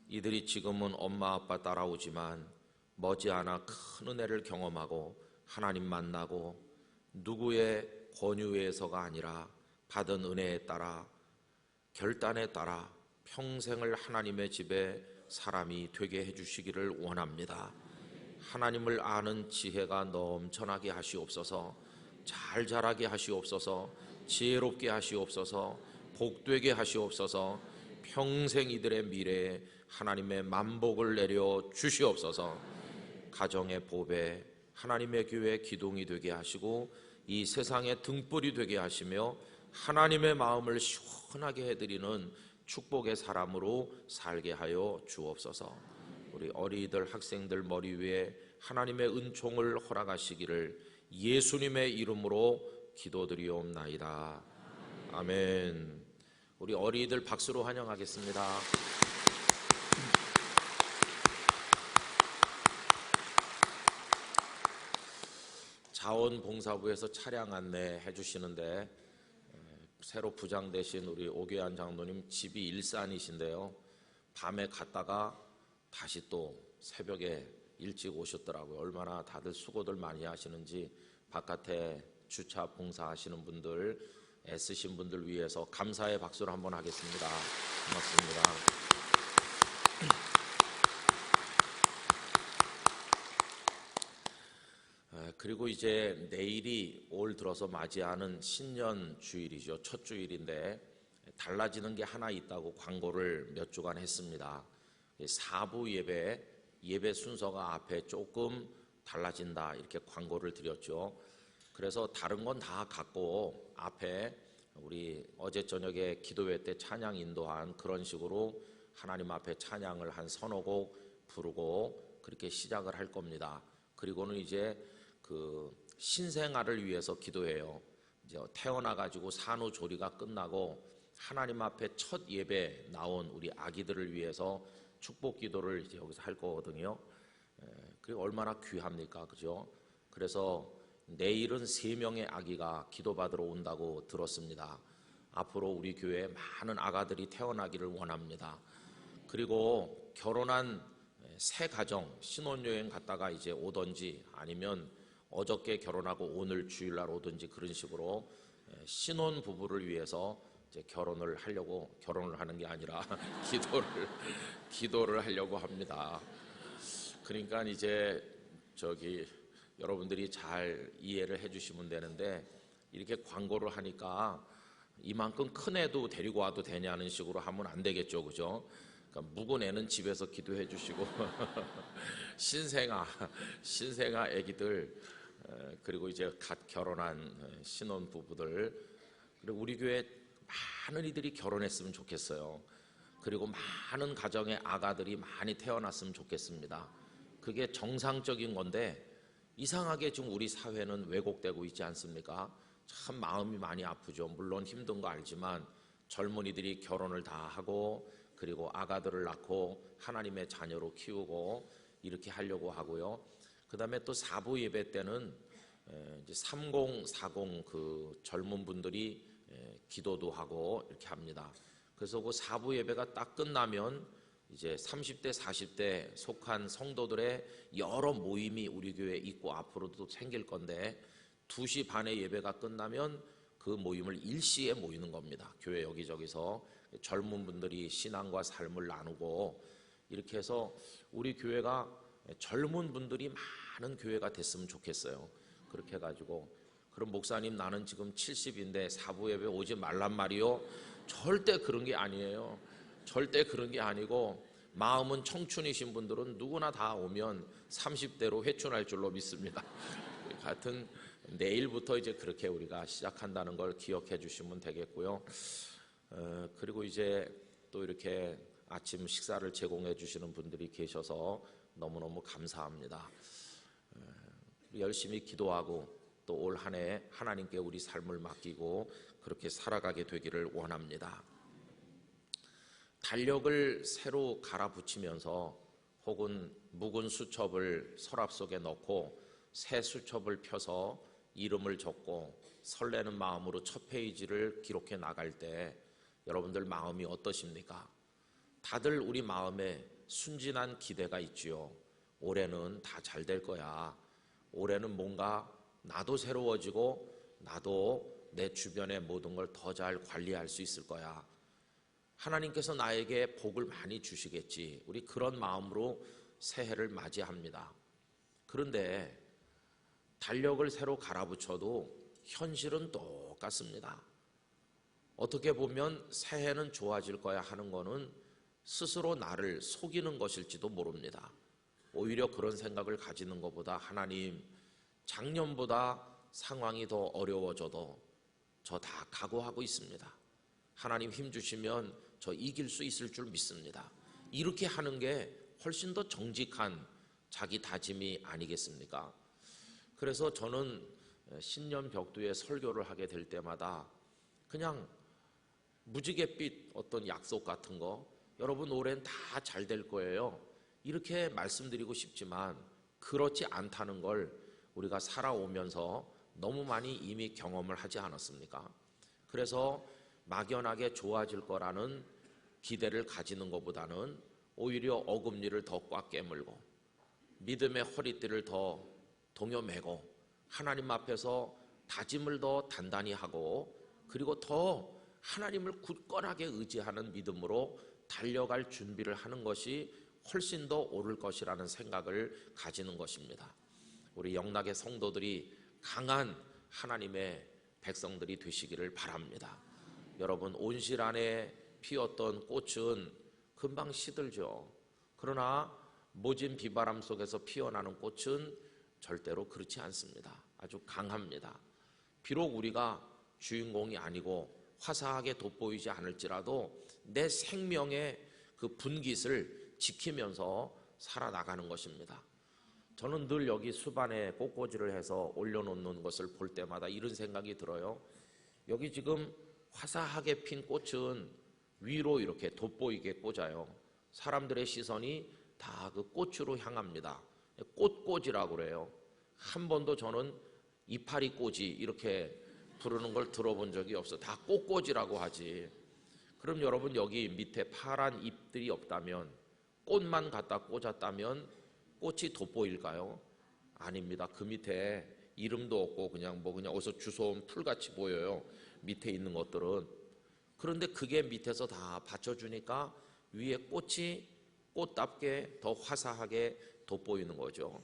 이들이 지금은 엄마 아빠 따라오지만 머지않아 큰 은혜를 경험하고 하나님 만나고 누구의 권유에서가 아니라 받은 은혜에 따라 결단에 따라 평생을 하나님의 집에 사람이 되게 해주시기를 원합니다. 하나님을 아는 지혜가 넘쳐나게 하시옵소서. 잘 자라게 하시옵소서. 지혜롭게 하시옵소서. 복되게 하시옵소서. 평생 이들의 미래에 하나님의 만복을 내려 주시옵소서. 가정의 보배, 하나님의 교회 기둥이 되게 하시고 이 세상의 등불이 되게 하시며 하나님의 마음을 시원하게 해드리는 축복의 사람으로 살게 하여 주옵소서. 우리 어린이들 학생들 머리 위에 하나님의 은총을 허락하시기를 예수님의 이름으로 기도드리옵나이다. 아멘. 우리 어린이들 박수로 환영하겠습니다. 자원봉사부에서 차량 안내해 주시는데 새로 부장되신 우리 오교환 장로님 집이 일산이신데요. 밤에 갔다가 다시 또 새벽에 일찍 오셨더라고요. 얼마나 다들 수고들 많이 하시는지 바깥에 주차 봉사하시는 분들, 애쓰신 분들 위해서 감사의 박수를 한번 하겠습니다. 고맙습니다. 그리고 이제 내일이 올 들어서 맞이하는 신년 주일이죠. 첫 주일인데 달라지는 게 하나 있다고 광고를 몇 주간 했습니다. 4부 예배 순서가 앞에 조금 달라진다 이렇게 광고를 드렸죠. 그래서 다른 건 다 같고 앞에 우리 어제 저녁에 기도회 때 찬양 인도한 그런 식으로 하나님 앞에 찬양을 한 서너 곡 부르고 그렇게 시작을 할 겁니다. 그리고는 이제 그 신생아를 위해서 기도해요. 이제 태어나가지고 산후조리가 끝나고 하나님 앞에 첫 예배 나온 우리 아기들을 위해서 축복 기도를 이제 여기서 할 거거든요. 그게 얼마나 귀합니까, 그죠? 그래서 내일은 3명의 아기가 기도받으러 온다고 들었습니다. 앞으로 우리 교회에 많은 아가들이 태어나기를 원합니다. 그리고 결혼한 새 가정 신혼여행 갔다가 이제 오든지 아니면 어저께 결혼하고 오늘 주일날 오든지 그런 식으로 신혼 부부를 위해서 이제 결혼을 하는 게 아니라 기도를 하려고 합니다. 그러니까 이제 여러분들이 잘 이해를 해주시면 되는데 이렇게 광고를 하니까 이만큼 큰 애도 데리고 와도 되냐는 식으로 하면 안 되겠죠, 그죠? 그러니까 묵은 애는 집에서 기도해 주시고 신생아 애기들 그리고 이제 갓 결혼한 신혼 부부들 그리고 우리 교회 많은 이들이 결혼했으면 좋겠어요. 그리고 많은 가정의 아가들이 많이 태어났으면 좋겠습니다. 그게 정상적인 건데 이상하게 지금 우리 사회는 왜곡되고 있지 않습니까? 참 마음이 많이 아프죠. 물론 힘든 거 알지만 젊은이들이 결혼을 다 하고 그리고 아가들을 낳고 하나님의 자녀로 키우고 이렇게 하려고 하고요. 그 다음에 또 4부 예배 때는 이제 30, 40 그 젊은 분들이 기도도 하고 이렇게 합니다. 그래서 그 4부 예배가 딱 끝나면 이제 30대, 40대 속한 성도들의 여러 모임이 우리 교회에 있고 앞으로도 생길 건데 2시 반에 예배가 끝나면 그 모임을 일시에 모이는 겁니다. 교회 여기저기서 젊은 분들이 신앙과 삶을 나누고 이렇게 해서 우리 교회가 젊은 분들이 많은 교회가 됐으면 좋겠어요. 그렇게 해가지고 그럼 목사님 나는 지금 70인데 4부 예배 오지 말란 말이요? 절대 그런 게 아니에요. 절대 그런 게 아니고 마음은 청춘이신 분들은 누구나 다 오면 30대로 회춘할 줄로 믿습니다. 하여튼 내일부터 이제 그렇게 우리가 시작한다는 걸 기억해 주시면 되겠고요. 그리고 이제 또 이렇게 아침 식사를 제공해 주시는 분들이 계셔서 너무너무 감사합니다. 열심히 기도하고 또 올 한 해 하나님께 우리 삶을 맡기고 그렇게 살아가게 되기를 원합니다. 달력을 새로 갈아붙이면서 혹은 묵은 수첩을 서랍 속에 넣고 새 수첩을 펴서 이름을 적고 설레는 마음으로 첫 페이지를 기록해 나갈 때 여러분들 마음이 어떠십니까? 다들 우리 마음에 순진한 기대가 있지요. 올해는 다 잘 될 거야. 올해는 뭔가 나도 새로워지고 나도 내 주변의 모든 걸 더 잘 관리할 수 있을 거야. 하나님께서 나에게 복을 많이 주시겠지. 우리 그런 마음으로 새해를 맞이합니다. 그런데 달력을 새로 갈아붙여도 현실은 똑같습니다. 어떻게 보면 새해는 좋아질 거야 하는 거는 스스로 나를 속이는 것일지도 모릅니다. 오히려 그런 생각을 가지는 것보다 하나님 작년보다 상황이 더 어려워져도 저 다 각오하고 있습니다. 하나님 힘 주시면 저 이길 수 있을 줄 믿습니다. 이렇게 하는 게 훨씬 더 정직한 자기 다짐이 아니겠습니까? 그래서 저는 신년 벽두에 설교를 하게 될 때마다 그냥 무지갯빛 어떤 약속 같은 거, 여러분 올해는 다 잘 될 거예요, 이렇게 말씀드리고 싶지만 그렇지 않다는 걸 우리가 살아오면서 너무 많이 이미 경험을 하지 않았습니까? 그래서 막연하게 좋아질 거라는 기대를 가지는 것보다는 오히려 어금니를 더 꽉 깨물고 믿음의 허리띠를 더 동여매고 하나님 앞에서 다짐을 더 단단히 하고 그리고 더 하나님을 굳건하게 의지하는 믿음으로 달려갈 준비를 하는 것이 훨씬 더 옳을 것이라는 생각을 가지는 것입니다. 우리 영락의 성도들이 강한 하나님의 백성들이 되시기를 바랍니다. 여러분, 온실 안에 피었던 꽃은 금방 시들죠. 그러나 모진 비바람 속에서 피어나는 꽃은 절대로 그렇지 않습니다. 아주 강합니다. 비록 우리가 주인공이 아니고 화사하게 돋보이지 않을지라도 내 생명의 그 분깃을 지키면서 살아나가는 것입니다. 저는 늘 여기 수반에 꽃꽂이를 해서 올려놓는 것을 볼 때마다 이런 생각이 들어요. 여기 지금 화사하게 핀 꽃은 위로 이렇게 돋보이게 꽂아요. 사람들의 시선이 다 그 꽃으로 향합니다. 꽃꽂이라고 그래요. 한 번도 저는 이파리 꽂이 이렇게 부르는 걸 들어본 적이 없어요. 다 꽃꽂이라고 하지. 그럼 여러분, 여기 밑에 파란 잎들이 없다면, 꽃만 갖다 꽂았다면 꽃이 돋보일까요? 아닙니다. 그 밑에 이름도 없고 그냥 어디서 주워온 풀같이 보여요, 밑에 있는 것들은. 그런데 그게 밑에서 다 받쳐주니까 위에 꽃이 꽃답게 더 화사하게 돋보이는 거죠.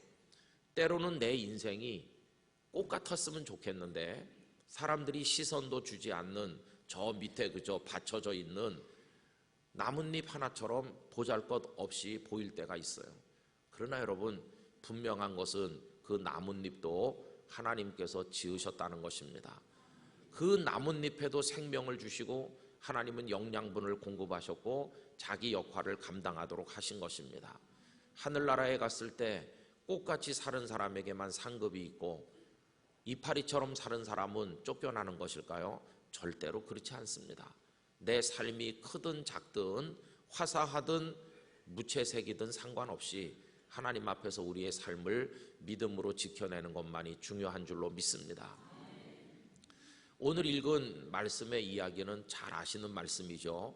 때로는 내 인생이 꽃 같았으면 좋겠는데 사람들이 시선도 주지 않는 저 밑에 그저 받쳐져 있는 나뭇잎 하나처럼 보잘것없이 보일 때가 있어요. 그러나 여러분, 분명한 것은 그 나뭇잎도 하나님께서 지으셨다는 것입니다. 그 나뭇잎에도 생명을 주시고 하나님은 영양분을 공급하셨고 자기 역할을 감당하도록 하신 것입니다. 하늘나라에 갔을 때 꽃같이 사는 사람에게만 상급이 있고 이파리처럼 사는 사람은 쫓겨나는 것일까요? 절대로 그렇지 않습니다. 내 삶이 크든 작든 화사하든 무채색이든 상관없이 하나님 앞에서 우리의 삶을 믿음으로 지켜내는 것만이 중요한 줄로 믿습니다. 오늘 읽은 말씀의 이야기는 잘 아시는 말씀이죠.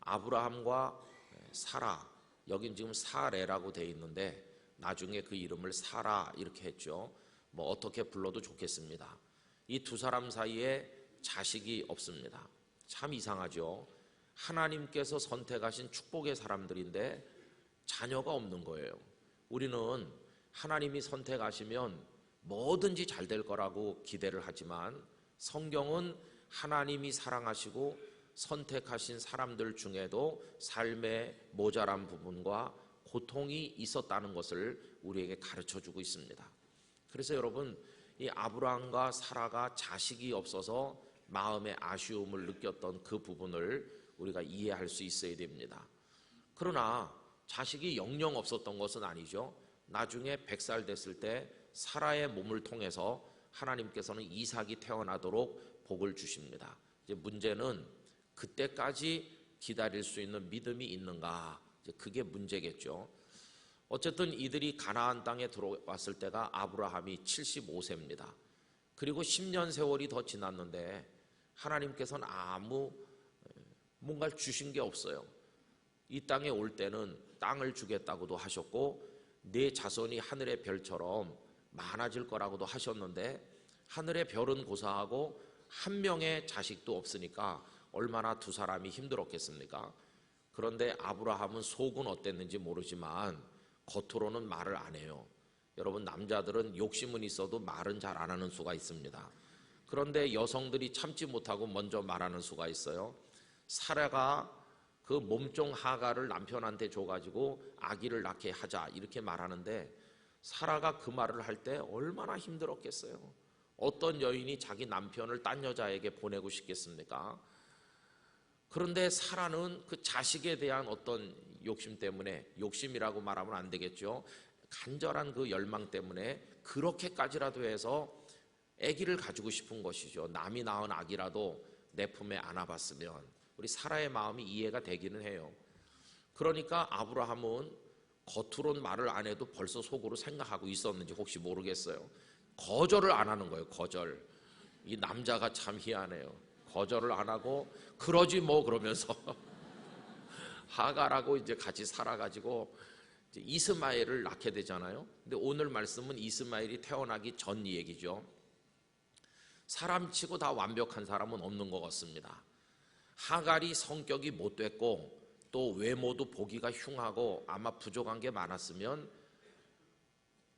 아브라함과 사라, 여긴 지금 사레라고 되어 있는데 나중에 그 이름을 사라 이렇게 했죠. 어떻게 불러도 좋겠습니다. 이 두 사람 사이에 자식이 없습니다. 참 이상하죠. 하나님께서 선택하신 축복의 사람들인데 자녀가 없는 거예요. 우리는 하나님이 선택하시면 뭐든지 잘 될 거라고 기대를 하지만 성경은 하나님이 사랑하시고 선택하신 사람들 중에도 삶의 모자란 부분과 고통이 있었다는 것을 우리에게 가르쳐주고 있습니다. 그래서 여러분, 이 아브라함과 사라가 자식이 없어서 마음의 아쉬움을 느꼈던 그 부분을 우리가 이해할 수 있어야 됩니다. 그러나 자식이 영영 없었던 것은 아니죠. 나중에 100살 됐을 때 사라의 몸을 통해서 하나님께서는 이삭이 태어나도록 복을 주십니다. 이제 문제는 그때까지 기다릴 수 있는 믿음이 있는가, 이제 그게 문제겠죠. 어쨌든 이들이 가나안 땅에 들어왔을 때가 아브라함이 75세입니다. 그리고 10년 세월이 더 지났는데 하나님께서는 뭔가를 주신 게 없어요. 이 땅에 올 때는 땅을 주겠다고도 하셨고 네 자손이 하늘의 별처럼 많아질 거라고도 하셨는데 하늘의 별은 고사하고 한 명의 자식도 없으니까 얼마나 두 사람이 힘들었겠습니까? 그런데 아브라함은 속은 어땠는지 모르지만 겉으로는 말을 안 해요. 여러분, 남자들은 욕심은 있어도 말은 잘 안 하는 수가 있습니다. 그런데 여성들이 참지 못하고 먼저 말하는 수가 있어요. 사라가 그 몸종 하가를 남편한테 줘가지고 아기를 낳게 하자 이렇게 말하는데 사라가 그 말을 할 때 얼마나 힘들었겠어요. 어떤 여인이 자기 남편을 딴 여자에게 보내고 싶겠습니까? 그런데 사라는 그 자식에 대한 어떤 욕심 때문에, 욕심이라고 말하면 안 되겠죠, 간절한 그 열망 때문에 그렇게까지라도 해서 아기를 가지고 싶은 것이죠. 남이 낳은 아기라도 내 품에 안아봤으면. 우리 사라의 마음이 이해가 되기는 해요. 그러니까 아브라함은 겉으로는 말을 안 해도 벌써 속으로 생각하고 있었는지 혹시 모르겠어요. 거절을 안 하는 거예요. 거절. 이 남자가 참 희한해요. 거절을 안 하고 그러지 뭐 그러면서 하갈하고 이제 같이 살아가지고 이제 이스마엘을 낳게 되잖아요. 근데 오늘 말씀은 이스마엘이 태어나기 전 얘기죠. 사람치고 다 완벽한 사람은 없는 것 같습니다. 하갈이 성격이 못됐고 또 외모도 보기가 흉하고 아마 부족한 게 많았으면,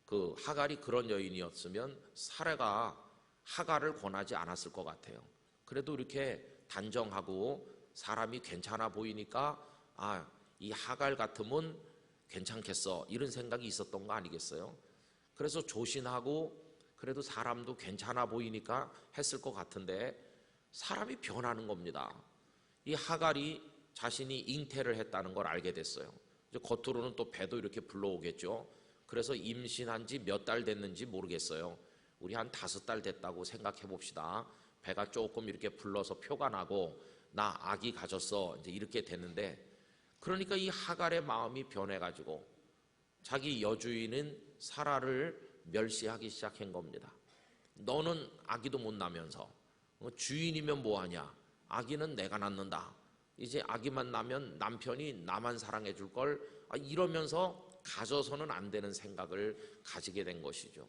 그 하갈이 그런 여인이었으면 사라가 하갈을 권하지 않았을 것 같아요. 그래도 이렇게 단정하고 사람이 괜찮아 보이니까 이 하갈 같으면 괜찮겠어, 이런 생각이 있었던 거 아니겠어요? 그래서 조신하고 그래도 사람도 괜찮아 보이니까 했을 것 같은데 사람이 변하는 겁니다. 이 하갈이 자신이 잉태를 했다는 걸 알게 됐어요. 이제 겉으로는 또 배도 이렇게 불러오겠죠. 그래서 임신한 지 몇 달 됐는지 모르겠어요. 우리 한 5달 됐다고 생각해 봅시다. 배가 조금 이렇게 불러서 표가 나고 나 아기 가졌어, 이제 이렇게 됐는데, 그러니까 이 하갈의 마음이 변해가지고 자기 여주인은 사라를 멸시하기 시작한 겁니다. 너는 아기도 못 낳으면서 주인이면 뭐하냐, 아기는 내가 낳는다, 이제 아기만 낳으면 남편이 나만 사랑해 줄 걸, 이러면서 가져서는 안 되는 생각을 가지게 된 것이죠.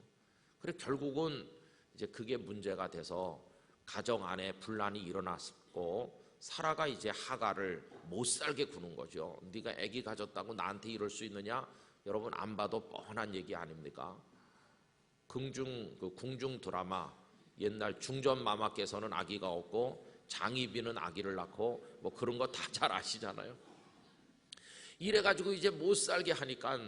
그래 결국은 이제 그게 문제가 돼서 가정 안에 분란이 일어났고 사라가 이제 하갈을 못 살게 구는 거죠. 네가 아기 가졌다고 나한테 이럴 수 있느냐? 여러분 안 봐도 뻔한 얘기 아닙니까? 궁중 드라마, 옛날 중전 마마께서는 아기가 없고 장희빈은 아기를 낳고 뭐 그런 거 다 잘 아시잖아요. 이래가지고 이제 못 살게 하니까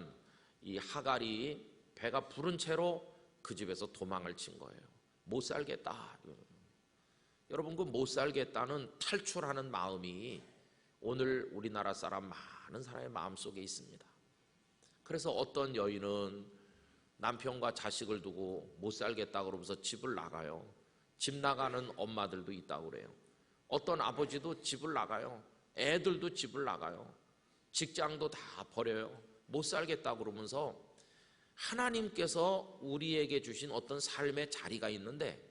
이 하갈이 배가 부른 채로 그 집에서 도망을 친 거예요. 못 살겠다. 여러분 그 못 살겠다는 탈출하는 마음이 오늘 우리나라 사람 많은 사람의 마음속에 있습니다. 그래서 어떤 여인은 남편과 자식을 두고 못 살겠다 그러면서 집을 나가요. 집 나가는 엄마들도 있다고 그래요. 어떤 아버지도 집을 나가요. 애들도 집을 나가요. 직장도 다 버려요. 못 살겠다 그러면서 하나님께서 우리에게 주신 어떤 삶의 자리가 있는데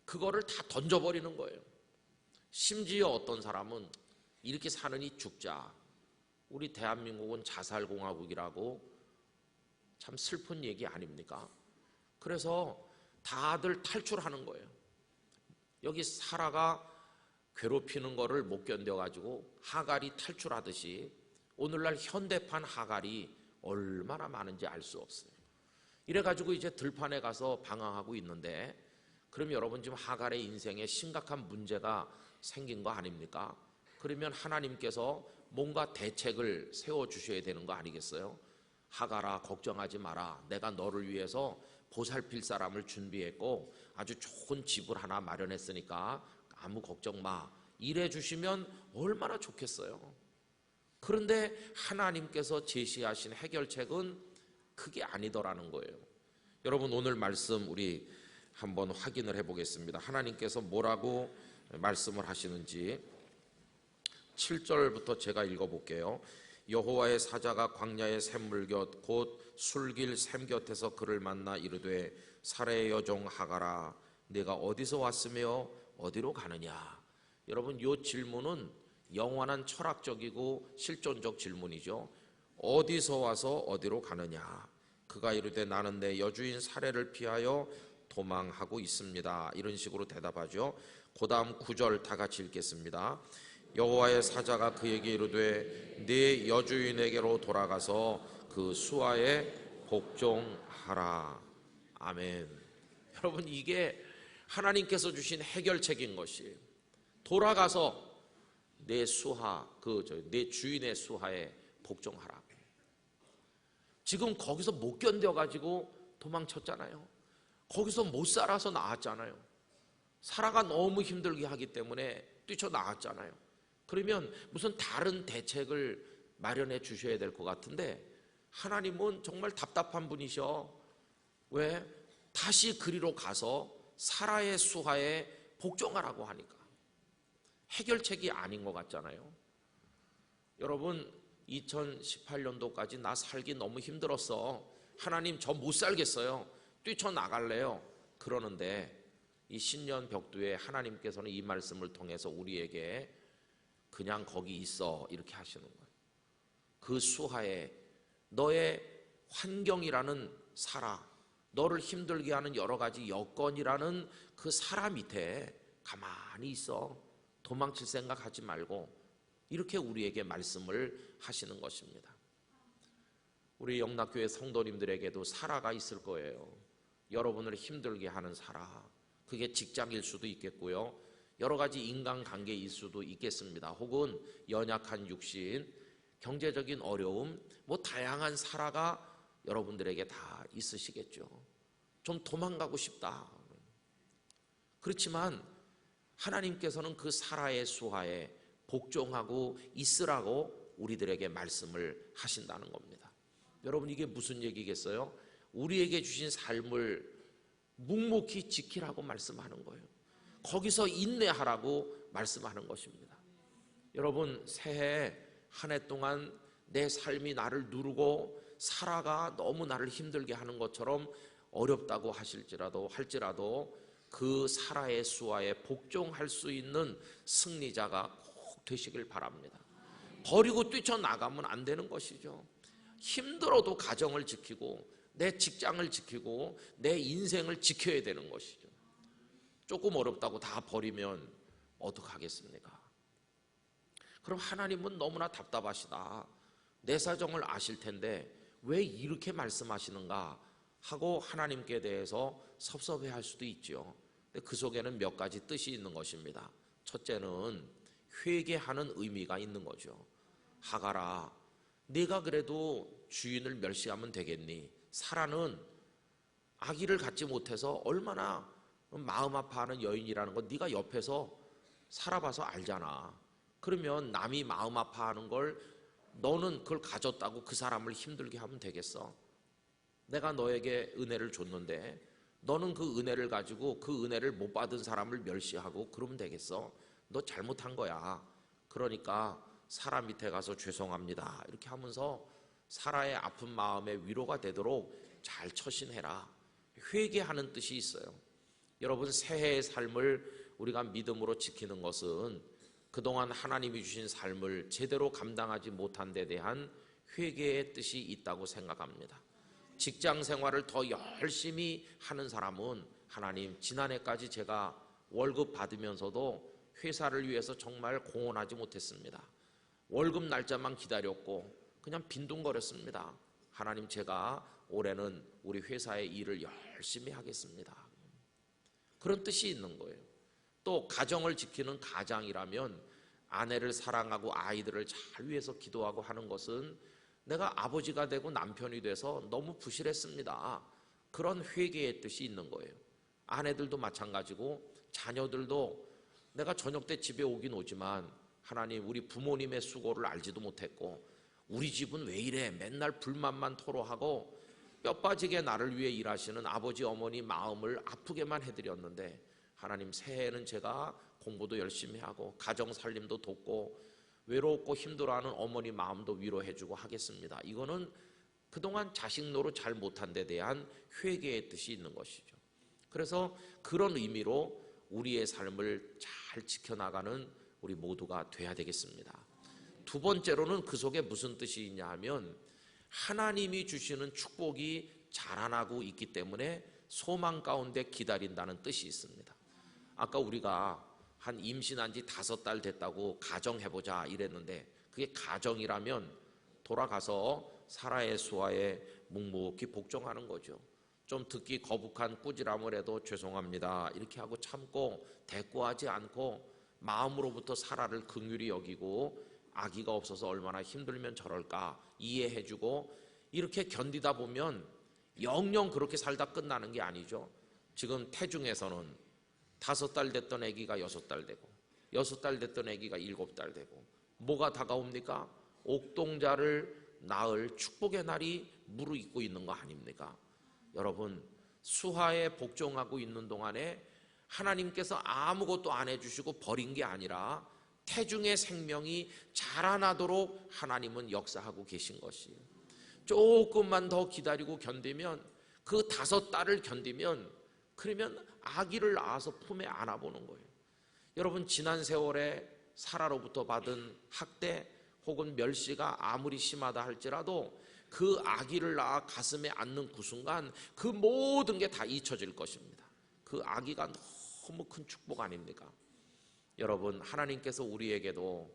그거를 다 던져버리는 거예요. 심지어 어떤 사람은 이렇게 사느니 죽자. 우리 대한민국은 자살공화국이라고 참 슬픈 얘기 아닙니까? 그래서 다들 탈출하는 거예요. 여기 사라가 괴롭히는 거를 못 견뎌가지고 하갈이 탈출하듯이 오늘날 현대판 하갈이 얼마나 많은지 알 수 없어요. 이래가지고 이제 들판에 가서 방황하고 있는데, 그럼 여러분 지금 하갈의 인생에 심각한 문제가 생긴 거 아닙니까? 그러면 하나님께서 뭔가 대책을 세워주셔야 되는 거 아니겠어요? 하갈아 걱정하지 마라. 내가 너를 위해서 보살필 사람을 준비했고 아주 좋은 집을 하나 마련했으니까 아무 걱정 마. 이래 주시면 얼마나 좋겠어요. 그런데 하나님께서 제시하신 해결책은 그게 아니더라는 거예요. 여러분 오늘 말씀 우리 한번 확인을 해보겠습니다. 하나님께서 뭐라고 말씀을 하시는지 7절부터 제가 읽어볼게요. 여호와의 사자가 광야의 샘물 곁 곧 술길 샘 곁에서 그를 만나 이르되 사라의 여종 하갈아 네가 어디서 왔으며 어디로 가느냐. 여러분 이 질문은 영원한 철학적이고 실존적 질문이죠. 어디서 와서 어디로 가느냐. 그가 이르되 나는 내 여주인 사라를 피하여 도망하고 있습니다. 이런 식으로 대답하죠. 그 다음 9절 다 같이 읽겠습니다. 여호와의 사자가 그에게 이르되 네 여주인에게로 돌아가서 그 수하에 복종하라. 아멘. 여러분 이게 하나님께서 주신 해결책인 것이에요. 돌아가서 내 수하, 내 주인의 수하에 복종하라. 지금 거기서 못 견뎌가지고 도망쳤잖아요. 거기서 못 살아서 나왔잖아요. 사라가 너무 힘들게 하기 때문에 뛰쳐나왔잖아요. 그러면 무슨 다른 대책을 마련해 주셔야 될 것 같은데 하나님은 정말 답답한 분이셔. 왜? 다시 그리로 가서 사라의 수하에 복종하라고 하니까. 해결책이 아닌 것 같잖아요. 여러분 2018년도까지 나 살기 너무 힘들었어. 하나님 저 못 살겠어요. 뛰쳐나갈래요. 그러는데 이 신년 벽두에 하나님께서는 이 말씀을 통해서 우리에게 그냥 거기 있어 이렇게 하시는 거예요. 그 수하에 너의 환경이라는 사라, 너를 힘들게 하는 여러 가지 여건이라는 그 사라 밑에 가만히 있어. 도망칠 생각하지 말고 이렇게 우리에게 말씀을 하시는 것입니다. 우리 영락교회 성도님들에게도 사라가 있을 거예요. 여러분을 힘들게 하는 사라. 그게 직장일 수도 있겠고요. 여러 가지 인간관계일 수도 있겠습니다. 혹은 연약한 육신, 경제적인 어려움, 다양한 사라가 여러분들에게 다 있으시겠죠. 좀 도망가고 싶다. 그렇지만 하나님께서는 그 사라의 수하에 복종하고 있으라고 우리들에게 말씀을 하신다는 겁니다. 여러분 이게 무슨 얘기겠어요? 우리에게 주신 삶을 묵묵히 지키라고 말씀하는 거예요. 거기서 인내하라고 말씀하는 것입니다. 여러분 새해 한 해 동안 내 삶이 나를 누르고 사라가 너무 나를 힘들게 하는 것처럼 어렵다고 할지라도 그 사라의 수하에 복종할 수 있는 승리자가 꼭 되시길 바랍니다. 버리고 뛰쳐나가면 안 되는 것이죠. 힘들어도 가정을 지키고 내 직장을 지키고 내 인생을 지켜야 되는 것이죠. 조금 어렵다고 다 버리면 어떡하겠습니까? 그럼 하나님은 너무나 답답하시다. 내 사정을 아실 텐데 왜 이렇게 말씀하시는가 하고 하나님께 대해서 섭섭해할 수도 있죠. 근데 그 속에는 몇 가지 뜻이 있는 것입니다. 첫째는 회개하는 의미가 있는 거죠. 하갈아, 네가 그래도 주인을 멸시하면 되겠니? 사라는 아기를 갖지 못해서 얼마나 마음 아파하는 여인이라는 거 네가 옆에서 살아봐서 알잖아. 그러면 남이 마음 아파하는 걸 너는 그걸 가졌다고 그 사람을 힘들게 하면 되겠어? 내가 너에게 은혜를 줬는데 너는 그 은혜를 가지고 그 은혜를 못 받은 사람을 멸시하고 그러면 되겠어? 너 잘못한 거야. 그러니까 사라 밑에 가서 죄송합니다. 이렇게 하면서 사라의 아픈 마음에 위로가 되도록 잘 처신해라. 회개하는 뜻이 있어요. 여러분 새해의 삶을 우리가 믿음으로 지키는 것은 그동안 하나님이 주신 삶을 제대로 감당하지 못한 데 대한 회개의 뜻이 있다고 생각합니다. 직장 생활을 더 열심히 하는 사람은 하나님 지난해까지 제가 월급 받으면서도 회사를 위해서 정말 공헌하지 못했습니다. 월급 날짜만 기다렸고 그냥 빈둥거렸습니다. 하나님 제가 올해는 우리 회사의 일을 열심히 하겠습니다. 그런 뜻이 있는 거예요. 또 가정을 지키는 가장이라면 아내를 사랑하고 아이들을 잘 위해서 기도하고 하는 것은 내가 아버지가 되고 남편이 돼서 너무 부실했습니다. 그런 회개의 뜻이 있는 거예요. 아내들도 마찬가지고 자녀들도 내가 저녁 때 집에 오긴 오지만 하나님 우리 부모님의 수고를 알지도 못했고 우리 집은 왜 이래 맨날 불만만 토로하고 뼈 빠지게 나를 위해 일하시는 아버지 어머니 마음을 아프게만 해드렸는데 하나님 새해에는 제가 공부도 열심히 하고 가정 살림도 돕고 외롭고 힘들어하는 어머니 마음도 위로해주고 하겠습니다. 이거는 그동안 자식 노릇 잘 못한 데 대한 회개의 뜻이 있는 것이죠. 그래서 그런 의미로 우리의 삶을 잘 지켜나가는 우리 모두가 돼야 되겠습니다. 두 번째로는 그 속에 무슨 뜻이 있냐 하면 하나님이 주시는 축복이 자라나고 있기 때문에 소망 가운데 기다린다는 뜻이 있습니다. 아까 우리가 한 임신한 지 5달 됐다고 가정해보자 이랬는데 그게 가정이라면 돌아가서 사라의 수하에 묵묵히 복종하는 거죠. 좀 듣기 거북한 꾸지람을 해도 죄송합니다 이렇게 하고 참고 대꾸하지 않고 마음으로부터 사라를 긍휼히 여기고 아기가 없어서 얼마나 힘들면 저럴까 이해해주고 이렇게 견디다 보면 영영 그렇게 살다 끝나는 게 아니죠. 지금 태중에서는 5달 됐던 아기가 6달 되고 6달 됐던 아기가 7달 되고 뭐가 다가옵니까? 옥동자를 낳을 축복의 날이 무르익고 있는 거 아닙니까? 여러분, 수하에 복종하고 있는 동안에 하나님께서 아무것도 안 해주시고 버린 게 아니라 태중의 생명이 자라나도록 하나님은 역사하고 계신 것이에요. 조금만 더 기다리고 견디면, 그 5달을 견디면, 그러면 아기를 낳아서 품에 안아보는 거예요. 여러분, 지난 세월에 사라로부터 받은 학대 혹은 멸시가 아무리 심하다 할지라도 그 아기를 낳아 가슴에 안는 그 순간 그 모든 게 다 잊혀질 것입니다. 그 아기가 너무 큰 축복 아닙니까? 여러분, 하나님께서 우리에게도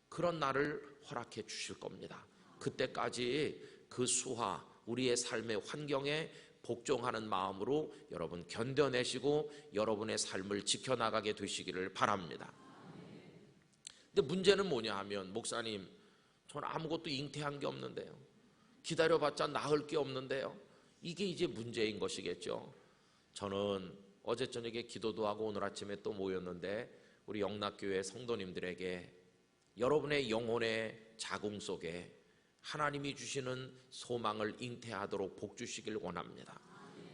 그런 날을 허락해 주실 겁니다. 그때까지 그 수하, 우리의 삶의 환경에 복종하는 마음으로 여러분 견뎌내시고 여러분의 삶을 지켜나가게 되시기를 바랍니다. 근데 문제는 뭐냐 하면, 목사님, 전 아무것도 잉태한 게 없는데요, 기다려봤자 나을 게 없는데요, 이게 이제 문제인 것이겠죠. 저는 어제 저녁에 기도도 하고 오늘 아침에 또 모였는데 우리 영락교회 성도님들에게 여러분의 영혼의 자궁 속에 하나님이 주시는 소망을 잉태하도록 복 주시길 원합니다.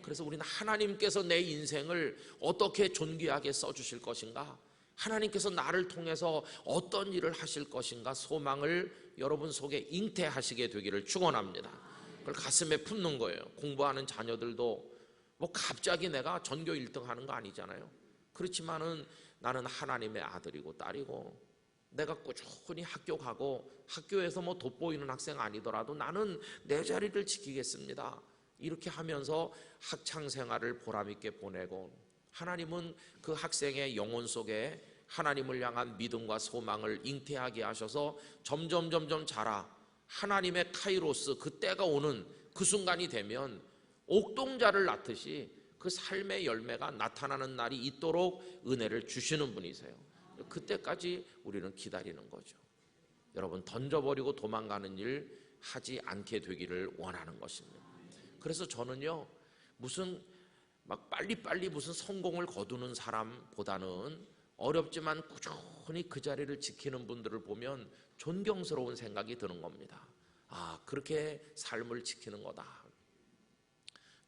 그래서 우리는 하나님께서 내 인생을 어떻게 존귀하게 써주실 것인가, 하나님께서 나를 통해서 어떤 일을 하실 것인가, 소망을 여러분 속에 잉태하시게 되기를 축원합니다. 그걸 가슴에 품는 거예요. 공부하는 자녀들도 뭐 갑자기 내가 전교 1등 하는 거 아니잖아요. 그렇지만은 나는 하나님의 아들이고 딸이고, 내가 꾸준히 학교 가고 학교에서 뭐 돋보이는 학생 아니더라도 나는 내 자리를 지키겠습니다. 이렇게 하면서 학창 생활을 보람있게 보내고, 하나님은 그 학생의 영혼 속에 하나님을 향한 믿음과 소망을 잉태하게 하셔서 점점 자라 하나님의 카이로스, 그 때가 오는 그 순간이 되면 옥동자를 낳듯이 그 삶의 열매가 나타나는 날이 있도록 은혜를 주시는 분이세요. 그때까지 우리는 기다리는 거죠. 여러분, 던져버리고 도망가는 일 하지 않게 되기를 원하는 것입니다. 그래서 저는요, 무슨 막 빨리빨리 무슨 성공을 거두는 사람보다는 어렵지만 꾸준히 그 자리를 지키는 분들을 보면 존경스러운 생각이 드는 겁니다. 아, 그렇게 삶을 지키는 거다.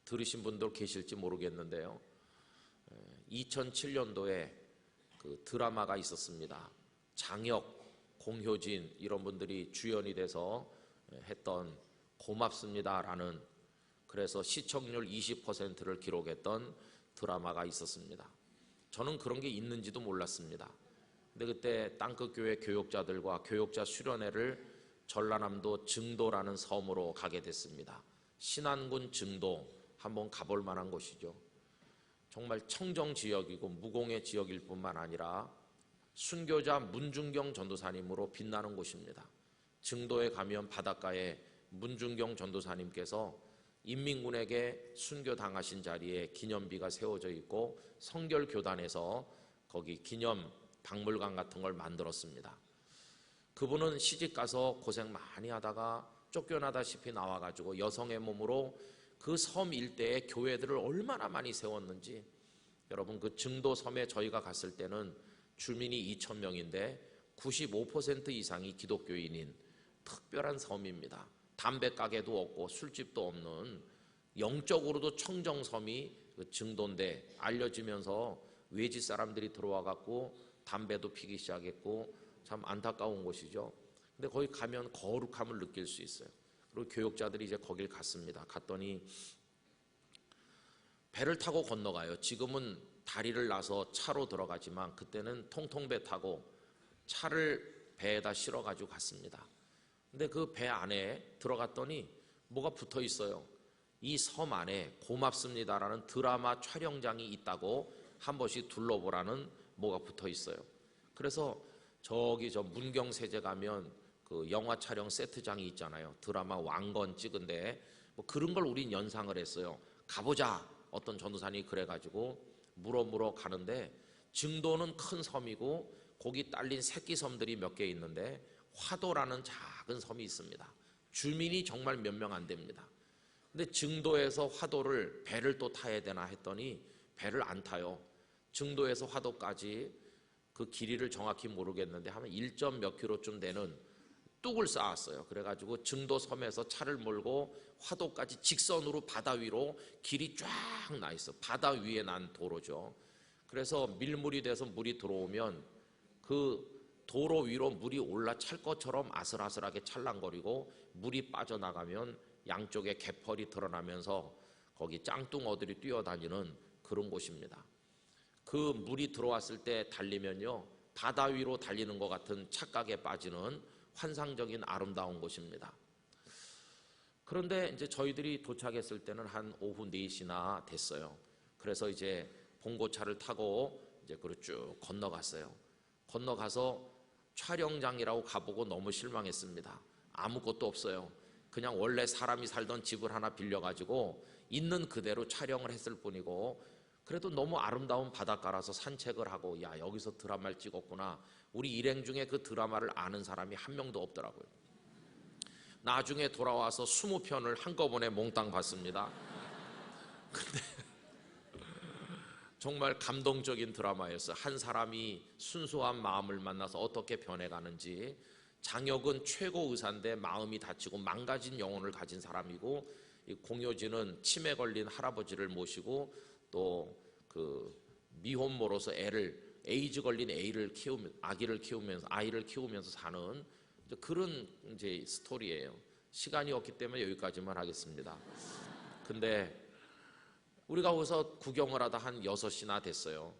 들으신 분들 계실지 모르겠는데요, 2007년도에 그 드라마가 있었습니다. 장혁, 공효진 이런 분들이 주연이 돼서 했던 고맙습니다라는, 그래서 시청률 20%를 기록했던 드라마가 있었습니다. 저는 그런 게 있는지도 몰랐습니다. 근데 그때 땅끝교회 교육자들과 교육자 수련회를 전라남도 증도라는 섬으로 가게 됐습니다. 신안군 증도, 한번 가볼 만한 곳이죠. 정말 청정 지역이고 무공의 지역일 뿐만 아니라 순교자 문중경 전도사님으로 빛나는 곳입니다. 증도에 가면 바닷가에 문중경 전도사님께서 인민군에게 순교당하신 자리에 기념비가 세워져 있고 성결교단에서 거기 기념 박물관 같은 걸 만들었습니다. 그분은 시집가서 고생 많이 하다가 쫓겨나다시피 나와가지고 여성의 몸으로 그 섬 일대의 교회들을 얼마나 많이 세웠는지, 여러분 그 증도 섬에 저희가 갔을 때는 주민이 2,000명인데 95% 이상이 기독교인인 특별한 섬입니다. 담배 가게도 없고 술집도 없는 영적으로도 청정섬이 그 증도인데 알려지면서 외지 사람들이 들어와 갖고 담배도 피기 시작했고 참 안타까운 곳이죠. 근데 거기 가면 거룩함을 느낄 수 있어요. 그리고 교육자들이 이제 거길 갔습니다. 갔더니 배를 타고 건너가요. 지금은 다리를 놔서 차로 들어가지만 그때는 통통배 타고 차를 배에다 실어가지고 갔습니다. 근데 그 배 안에 들어갔더니 뭐가 붙어 있어요. 이 섬 안에 고맙습니다라는 드라마 촬영장이 있다고 한 번씩 둘러보라는 뭐가 붙어 있어요. 그래서 저기 저 문경세제 가면 그 영화 촬영 세트장이 있잖아요. 드라마 왕건 찍은데 뭐 그런 걸 우린 연상을 했어요. 가보자. 어떤 전도사님이 그래가지고 물어 가는데, 증도는 큰 섬이고 거기 딸린 새끼 섬들이 몇 개 있는데 화도라는 작은 섬이 있습니다. 주민이 정말 몇 명 안 됩니다. 근데 증도에서 화도를 배를 또 타야 되나 했더니 배를 안 타요. 증도에서 화도까지 그 길이를 정확히 모르겠는데 한 1점 몇 킬로쯤 되는 뚝을 쌓았어요. 그래가지고 증도 섬에서 차를 몰고 화도까지 직선으로 바다 위로 길이 쫙 나 있어. 바다 위에 난 도로죠. 그래서 밀물이 돼서 물이 들어오면 그 도로 위로 물이 올라찰 것처럼 아슬아슬하게 찰랑거리고 물이 빠져나가면 양쪽에 개펄이 드러나면서 거기 짱뚱어들이 뛰어다니는 그런 곳입니다. 그 물이 들어왔을 때 달리면요, 바다 위로 달리는 것 같은 착각에 빠지는 환상적인 아름다운 곳입니다. 그런데 이제 저희들이 도착했을 때는 한 오후 4시나 됐어요. 그래서 이제 봉고차를 타고 이제 그걸 쭉 건너갔어요. 건너가서 촬영장이라고 가보고 너무 실망했습니다. 아무것도 없어요. 그냥 원래 사람이 살던 집을 하나 빌려가지고 있는 그대로 촬영을 했을 뿐이고, 그래도 너무 아름다운 바닷가라서 산책을 하고, 야, 여기서 드라마를 찍었구나. 우리 일행 중에 그 드라마를 아는 사람이 한 명도 없더라고요. 나중에 돌아와서 20편을 한꺼번에 몽땅 봤습니다. 근데 정말 감동적인 드라마였어요. 한 사람이 순수한 마음을 만나서 어떻게 변해가는지. 장혁은 최고 의사인데 마음이 다치고 망가진 영혼을 가진 사람이고, 공효진은 치매 걸린 할아버지를 모시고 또 그 미혼모로서 에이즈 걸린 아이를 키우면서 사는 그런 이제 스토리예요. 시간이 없기 때문에 여기까지만 하겠습니다. 근데 우리가 거기서 구경을 하다 한 6시나 됐어요.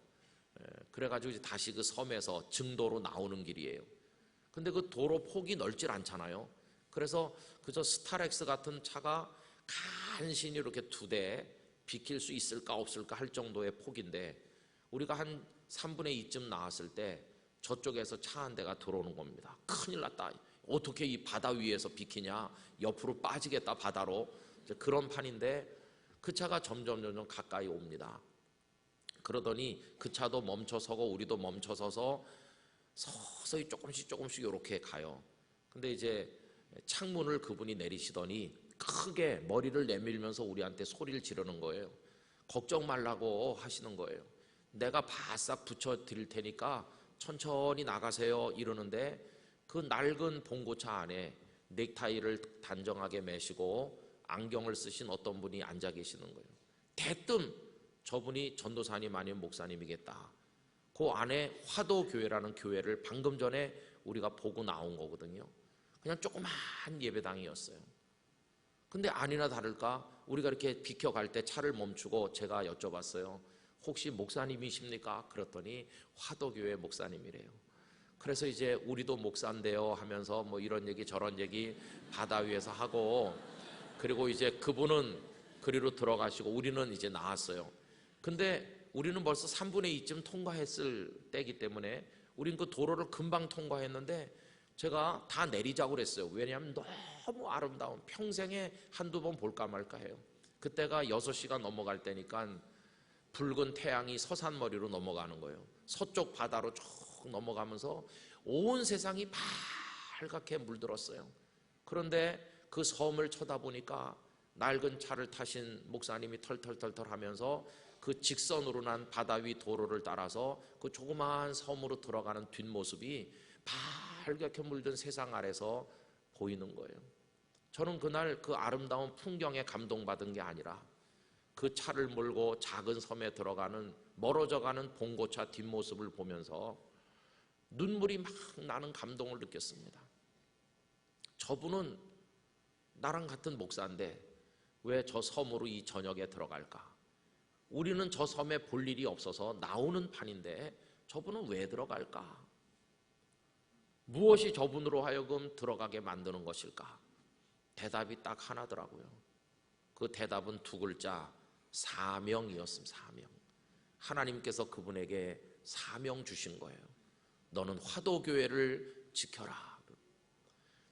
그래가지고 이제 다시 그 섬에서 증도로 나오는 길이에요. 근데 그 도로 폭이 넓질 않잖아요. 그래서 그저 스타렉스 같은 차가 간신히 이렇게 2대 비킬 수 있을까 없을까 할 정도의 폭인데, 우리가 한 3분의 2쯤 나왔을 때 저쪽에서 차 한 대가 들어오는 겁니다. 큰일 났다. 어떻게 이 바다 위에서 비키냐. 옆으로 빠지겠다 바다로. 그런 판인데 그 차가 점점 가까이 옵니다. 그러더니 그 차도 멈춰서고 우리도 멈춰서서 서서히 조금씩 이렇게 가요. 근데 이제 창문을 그분이 내리시더니 크게 머리를 내밀면서 우리한테 소리를 지르는 거예요. 걱정 말라고 하시는 거예요. 내가 바싹 붙여 드릴 테니까 천천히 나가세요 이러는데, 그 낡은 봉고차 안에 넥타이를 단정하게 매시고 안경을 쓰신 어떤 분이 앉아 계시는 거예요. 대뜸 저분이 전도사님 아니면 목사님이겠다. 그 안에 화도교회라는 교회를 방금 전에 우리가 보고 나온 거거든요. 그냥 조그만 예배당이었어요. 근데 아니나 다를까 우리가 이렇게 비켜갈 때 차를 멈추고 제가 여쭤봤어요. 혹시 목사님이십니까? 그랬더니 화도교회 목사님이래요. 그래서 이제 우리도 목사인데요 하면서 뭐 이런 얘기 저런 얘기 바다 위에서 하고, 그리고 이제 그분은 그리로 들어가시고 우리는 이제 나왔어요. 근데 우리는 벌써 3분의 2쯤 통과했을 때이기 때문에 우린 그 도로를 금방 통과했는데 제가 다 내리자고 그랬어요. 왜냐하면 너무 아름다운, 평생에 한두 번 볼까 말까 해요. 그때가 6시가 넘어갈 때니까 붉은 태양이 서산머리로 넘어가는 거예요. 서쪽 바다로 쭉 넘어가면서 온 세상이 빨갛게 물들었어요. 그런데 그 섬을 쳐다보니까 낡은 차를 타신 목사님이 털털털털 하면서 그 직선으로 난 바다 위 도로를 따라서 그 조그마한 섬으로 들어가는 뒷모습이 빨갛게 물든 세상 아래서 보이는 거예요. 저는 그날 그 아름다운 풍경에 감동받은 게 아니라 그 차를 몰고 작은 섬에 들어가는 멀어져가는 봉고차 뒷모습을 보면서 눈물이 막 나는 감동을 느꼈습니다. 저분은 나랑 같은 목사인데 왜 저 섬으로 이 저녁에 들어갈까? 우리는 저 섬에 볼 일이 없어서 나오는 판인데 저분은 왜 들어갈까? 무엇이 저분으로 하여금 들어가게 만드는 것일까? 대답이 딱 하나더라고요. 그 대답은 2글자, 사명이었습니다. 사명. 하나님께서 그분에게 사명 주신 거예요. 너는 화도교회를 지켜라.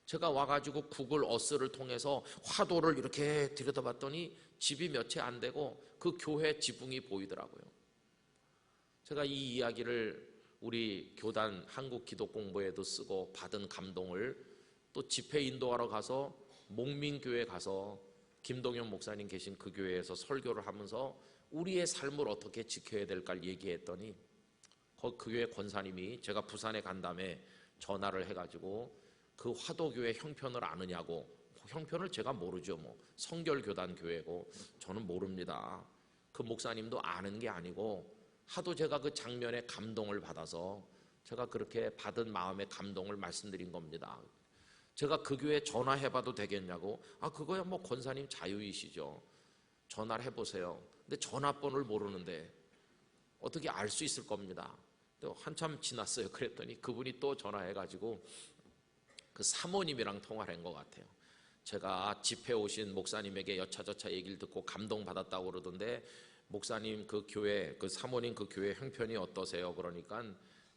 제가 와가지고 구글 어스를 통해서 화도를 이렇게 들여다봤더니 집이 몇 채 안 되고 그 교회 지붕이 보이더라고요. 제가 이 이야기를 우리 교단 한국 기독공부에도 쓰고 받은 감동을 또 집회 인도하러 가서 목민교회 가서 김동현 목사님 계신 그 교회에서 설교를 하면서 우리의 삶을 어떻게 지켜야 될까를 얘기했더니 그 교회 권사님이 제가 부산에 간 다음에 전화를 해가지고 그 화도교회 형편을 아느냐고. 형편을 제가 모르죠. 뭐 성결교단 교회고 저는 모릅니다. 그 목사님도 아는 게 아니고 하도 제가 그 장면에 감동을 받아서 제가 그렇게 받은 마음의 감동을 말씀드린 겁니다. 제가 그 교회 전화해봐도 되겠냐고. 그거야 뭐 권사님 자유이시죠. 전화를 해보세요. 근데 전화번호를 모르는데 어떻게 알 수 있을 겁니다. 또 한참 지났어요. 그랬더니 그분이 또 전화해가지고 그 사모님이랑 통화를 한 것 같아요. 제가 집회 오신 목사님에게 여차저차 얘기를 듣고 감동받았다고 그러던데 목사님 그 교회, 그 사모님 그 교회 형편이 어떠세요? 그러니까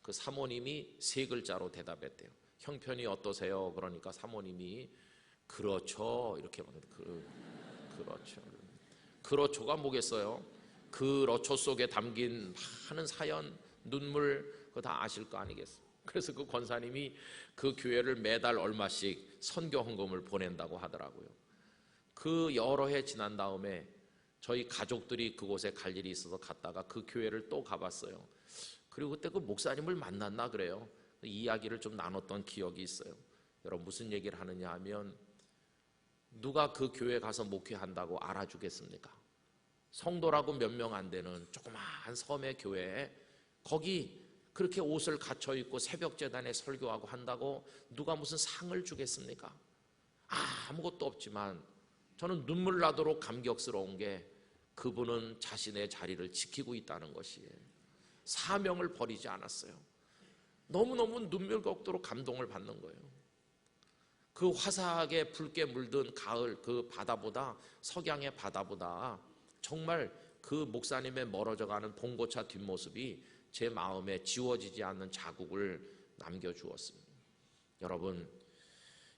그 사모님이 3글자로 대답했대요. 형편이 어떠세요? 그러니까 사모님이 그렇죠 이렇게 말해요. 그렇죠. 그렇죠가 뭐겠어요? 그렇죠 속에 담긴 많은 사연, 눈물 그거 다 아실 거 아니겠어요? 그래서 그 권사님이 그 교회를 매달 얼마씩 선교 헌금을 보낸다고 하더라고요. 그 여러 해 지난 다음에 저희 가족들이 그곳에 갈 일이 있어서 갔다가 그 교회를 또 가봤어요. 그리고 그때 그 목사님을 만났나 그래요. 이야기를 좀 나눴던 기억이 있어요. 여러분 무슨 얘기를 하느냐 하면 누가 그 교회 가서 목회한다고 알아주겠습니까? 성도라고 몇 명 안 되는 조그마한 섬의 교회에 거기 그렇게 옷을 갖춰 입고 새벽 재단에 설교하고 한다고 누가 무슨 상을 주겠습니까? 아무것도 없지만 저는 눈물 나도록 감격스러운 게 그분은 자신의 자리를 지키고 있다는 것이에요. 사명을 버리지 않았어요. 너무너무 눈물겹도록 감동을 받는 거예요. 그 화사하게 붉게 물든 가을 그 바다보다 석양의 바다보다 정말 그 목사님의 멀어져가는 봉고차 뒷모습이 제 마음에 지워지지 않는 자국을 남겨주었습니다.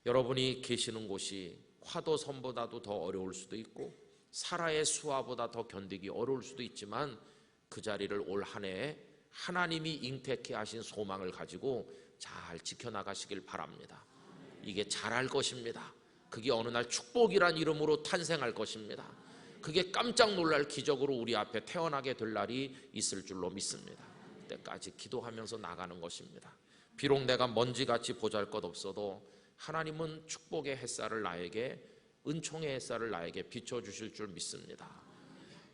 여러분이 계시는 곳이 화도섬보다도 더 어려울 수도 있고 사라의 수화보다 더 견디기 어려울 수도 있지만 그 자리를 올 한 해에 하나님이 잉태케 하신 소망을 가지고 잘 지켜나가시길 바랍니다. 이게 잘할 것입니다. 그게 어느 날 축복이란 이름으로 탄생할 것입니다. 그게 깜짝 놀랄 기적으로 우리 앞에 태어나게 될 날이 있을 줄로 믿습니다. 그때까지 기도하면서 나가는 것입니다. 비록 내가 먼지같이 보잘것없어도 하나님은 축복의 햇살을 나에게 은총의 햇살을 나에게 비춰주실 줄 믿습니다.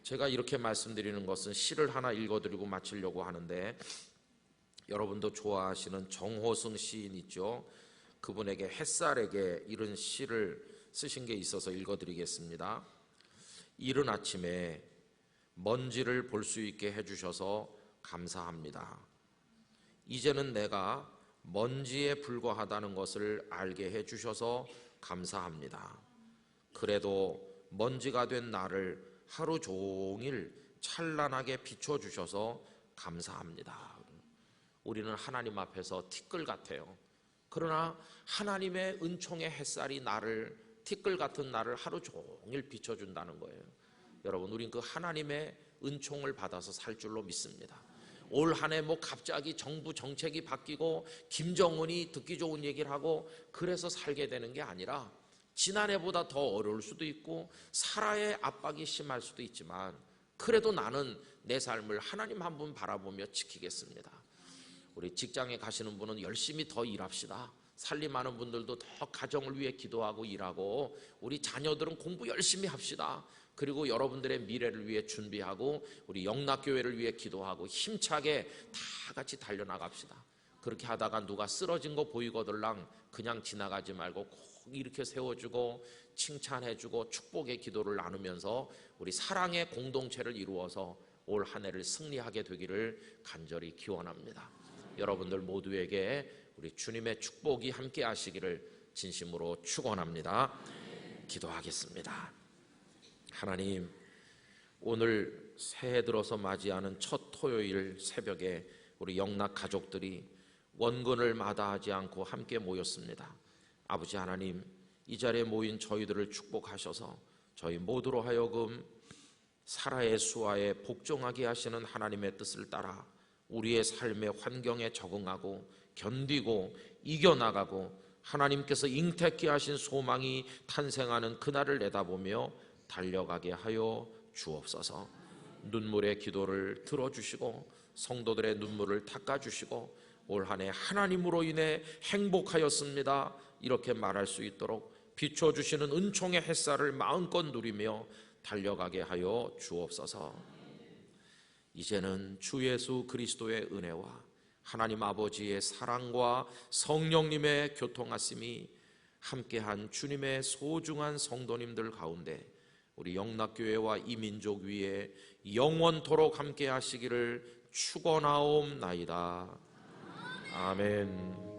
제가 이렇게 말씀드리는 것은 시를 하나 읽어드리고 마치려고 하는데 여러분도 좋아하시는 정호승 시인 있죠. 그분에게 햇살에게 이런 시를 쓰신 게 있어서 읽어드리겠습니다. 이른 아침에 먼지를 볼 수 있게 해주셔서 감사합니다. 이제는 내가 먼지에 불과하다는 것을 알게 해주셔서 감사합니다. 그래도 먼지가 된 나를 하루 종일 찬란하게 비춰주셔서 감사합니다. 우리는 하나님 앞에서 티끌 같아요. 그러나 하나님의 은총의 햇살이 나를 티끌 같은 나를 하루 종일 비춰준다는 거예요. 여러분 우린 그 하나님의 은총을 받아서 살 줄로 믿습니다. 올 한 해 뭐 갑자기 정부 정책이 바뀌고 김정은이 듣기 좋은 얘기를 하고 그래서 살게 되는 게 아니라 지난해보다 더 어려울 수도 있고 사라의 압박이 심할 수도 있지만 그래도 나는 내 삶을 하나님 한 분 바라보며 지키겠습니다. 우리 직장에 가시는 분은 열심히 더 일합시다. 살림하는 분들도 더 가정을 위해 기도하고 일하고 우리 자녀들은 공부 열심히 합시다. 그리고 여러분들의 미래를 위해 준비하고 우리 영락교회를 위해 기도하고 힘차게 다 같이 달려나갑시다. 그렇게 하다가 누가 쓰러진 거 보이거들랑 그냥 지나가지 말고 꼭 이렇게 세워주고 칭찬해주고 축복의 기도를 나누면서 우리 사랑의 공동체를 이루어서 올 한 해를 승리하게 되기를 간절히 기원합니다. 여러분들 모두에게 우리 주님의 축복이 함께 하시기를 진심으로 축원합니다. 기도하겠습니다. 하나님, 오늘 새해 들어서 맞이하는 첫 토요일 새벽에 우리 영락 가족들이 원근을 마다하지 않고 함께 모였습니다. 아버지 하나님, 이 자리에 모인 저희들을 축복하셔서 저희 모두로 하여금 사라의 수하에 복종하게 하시는 하나님의 뜻을 따라 우리의 삶의 환경에 적응하고 견디고 이겨나가고 하나님께서 잉태케 하신 소망이 탄생하는 그날을 내다보며 달려가게 하여 주옵소서. 눈물의 기도를 들어주시고 성도들의 눈물을 닦아주시고 올 한 해 하나님으로 인해 행복하였습니다 이렇게 말할 수 있도록 비춰주시는 은총의 햇살을 마음껏 누리며 달려가게 하여 주옵소서. 이제는 주 예수 그리스도의 은혜와 하나님 아버지의 사랑과 성령님의 교통하심이 함께한 주님의 소중한 성도님들 가운데 우리 영락교회와 이 민족 위에 영원토록 함께 하시기를 축원하옵나이다. 아멘.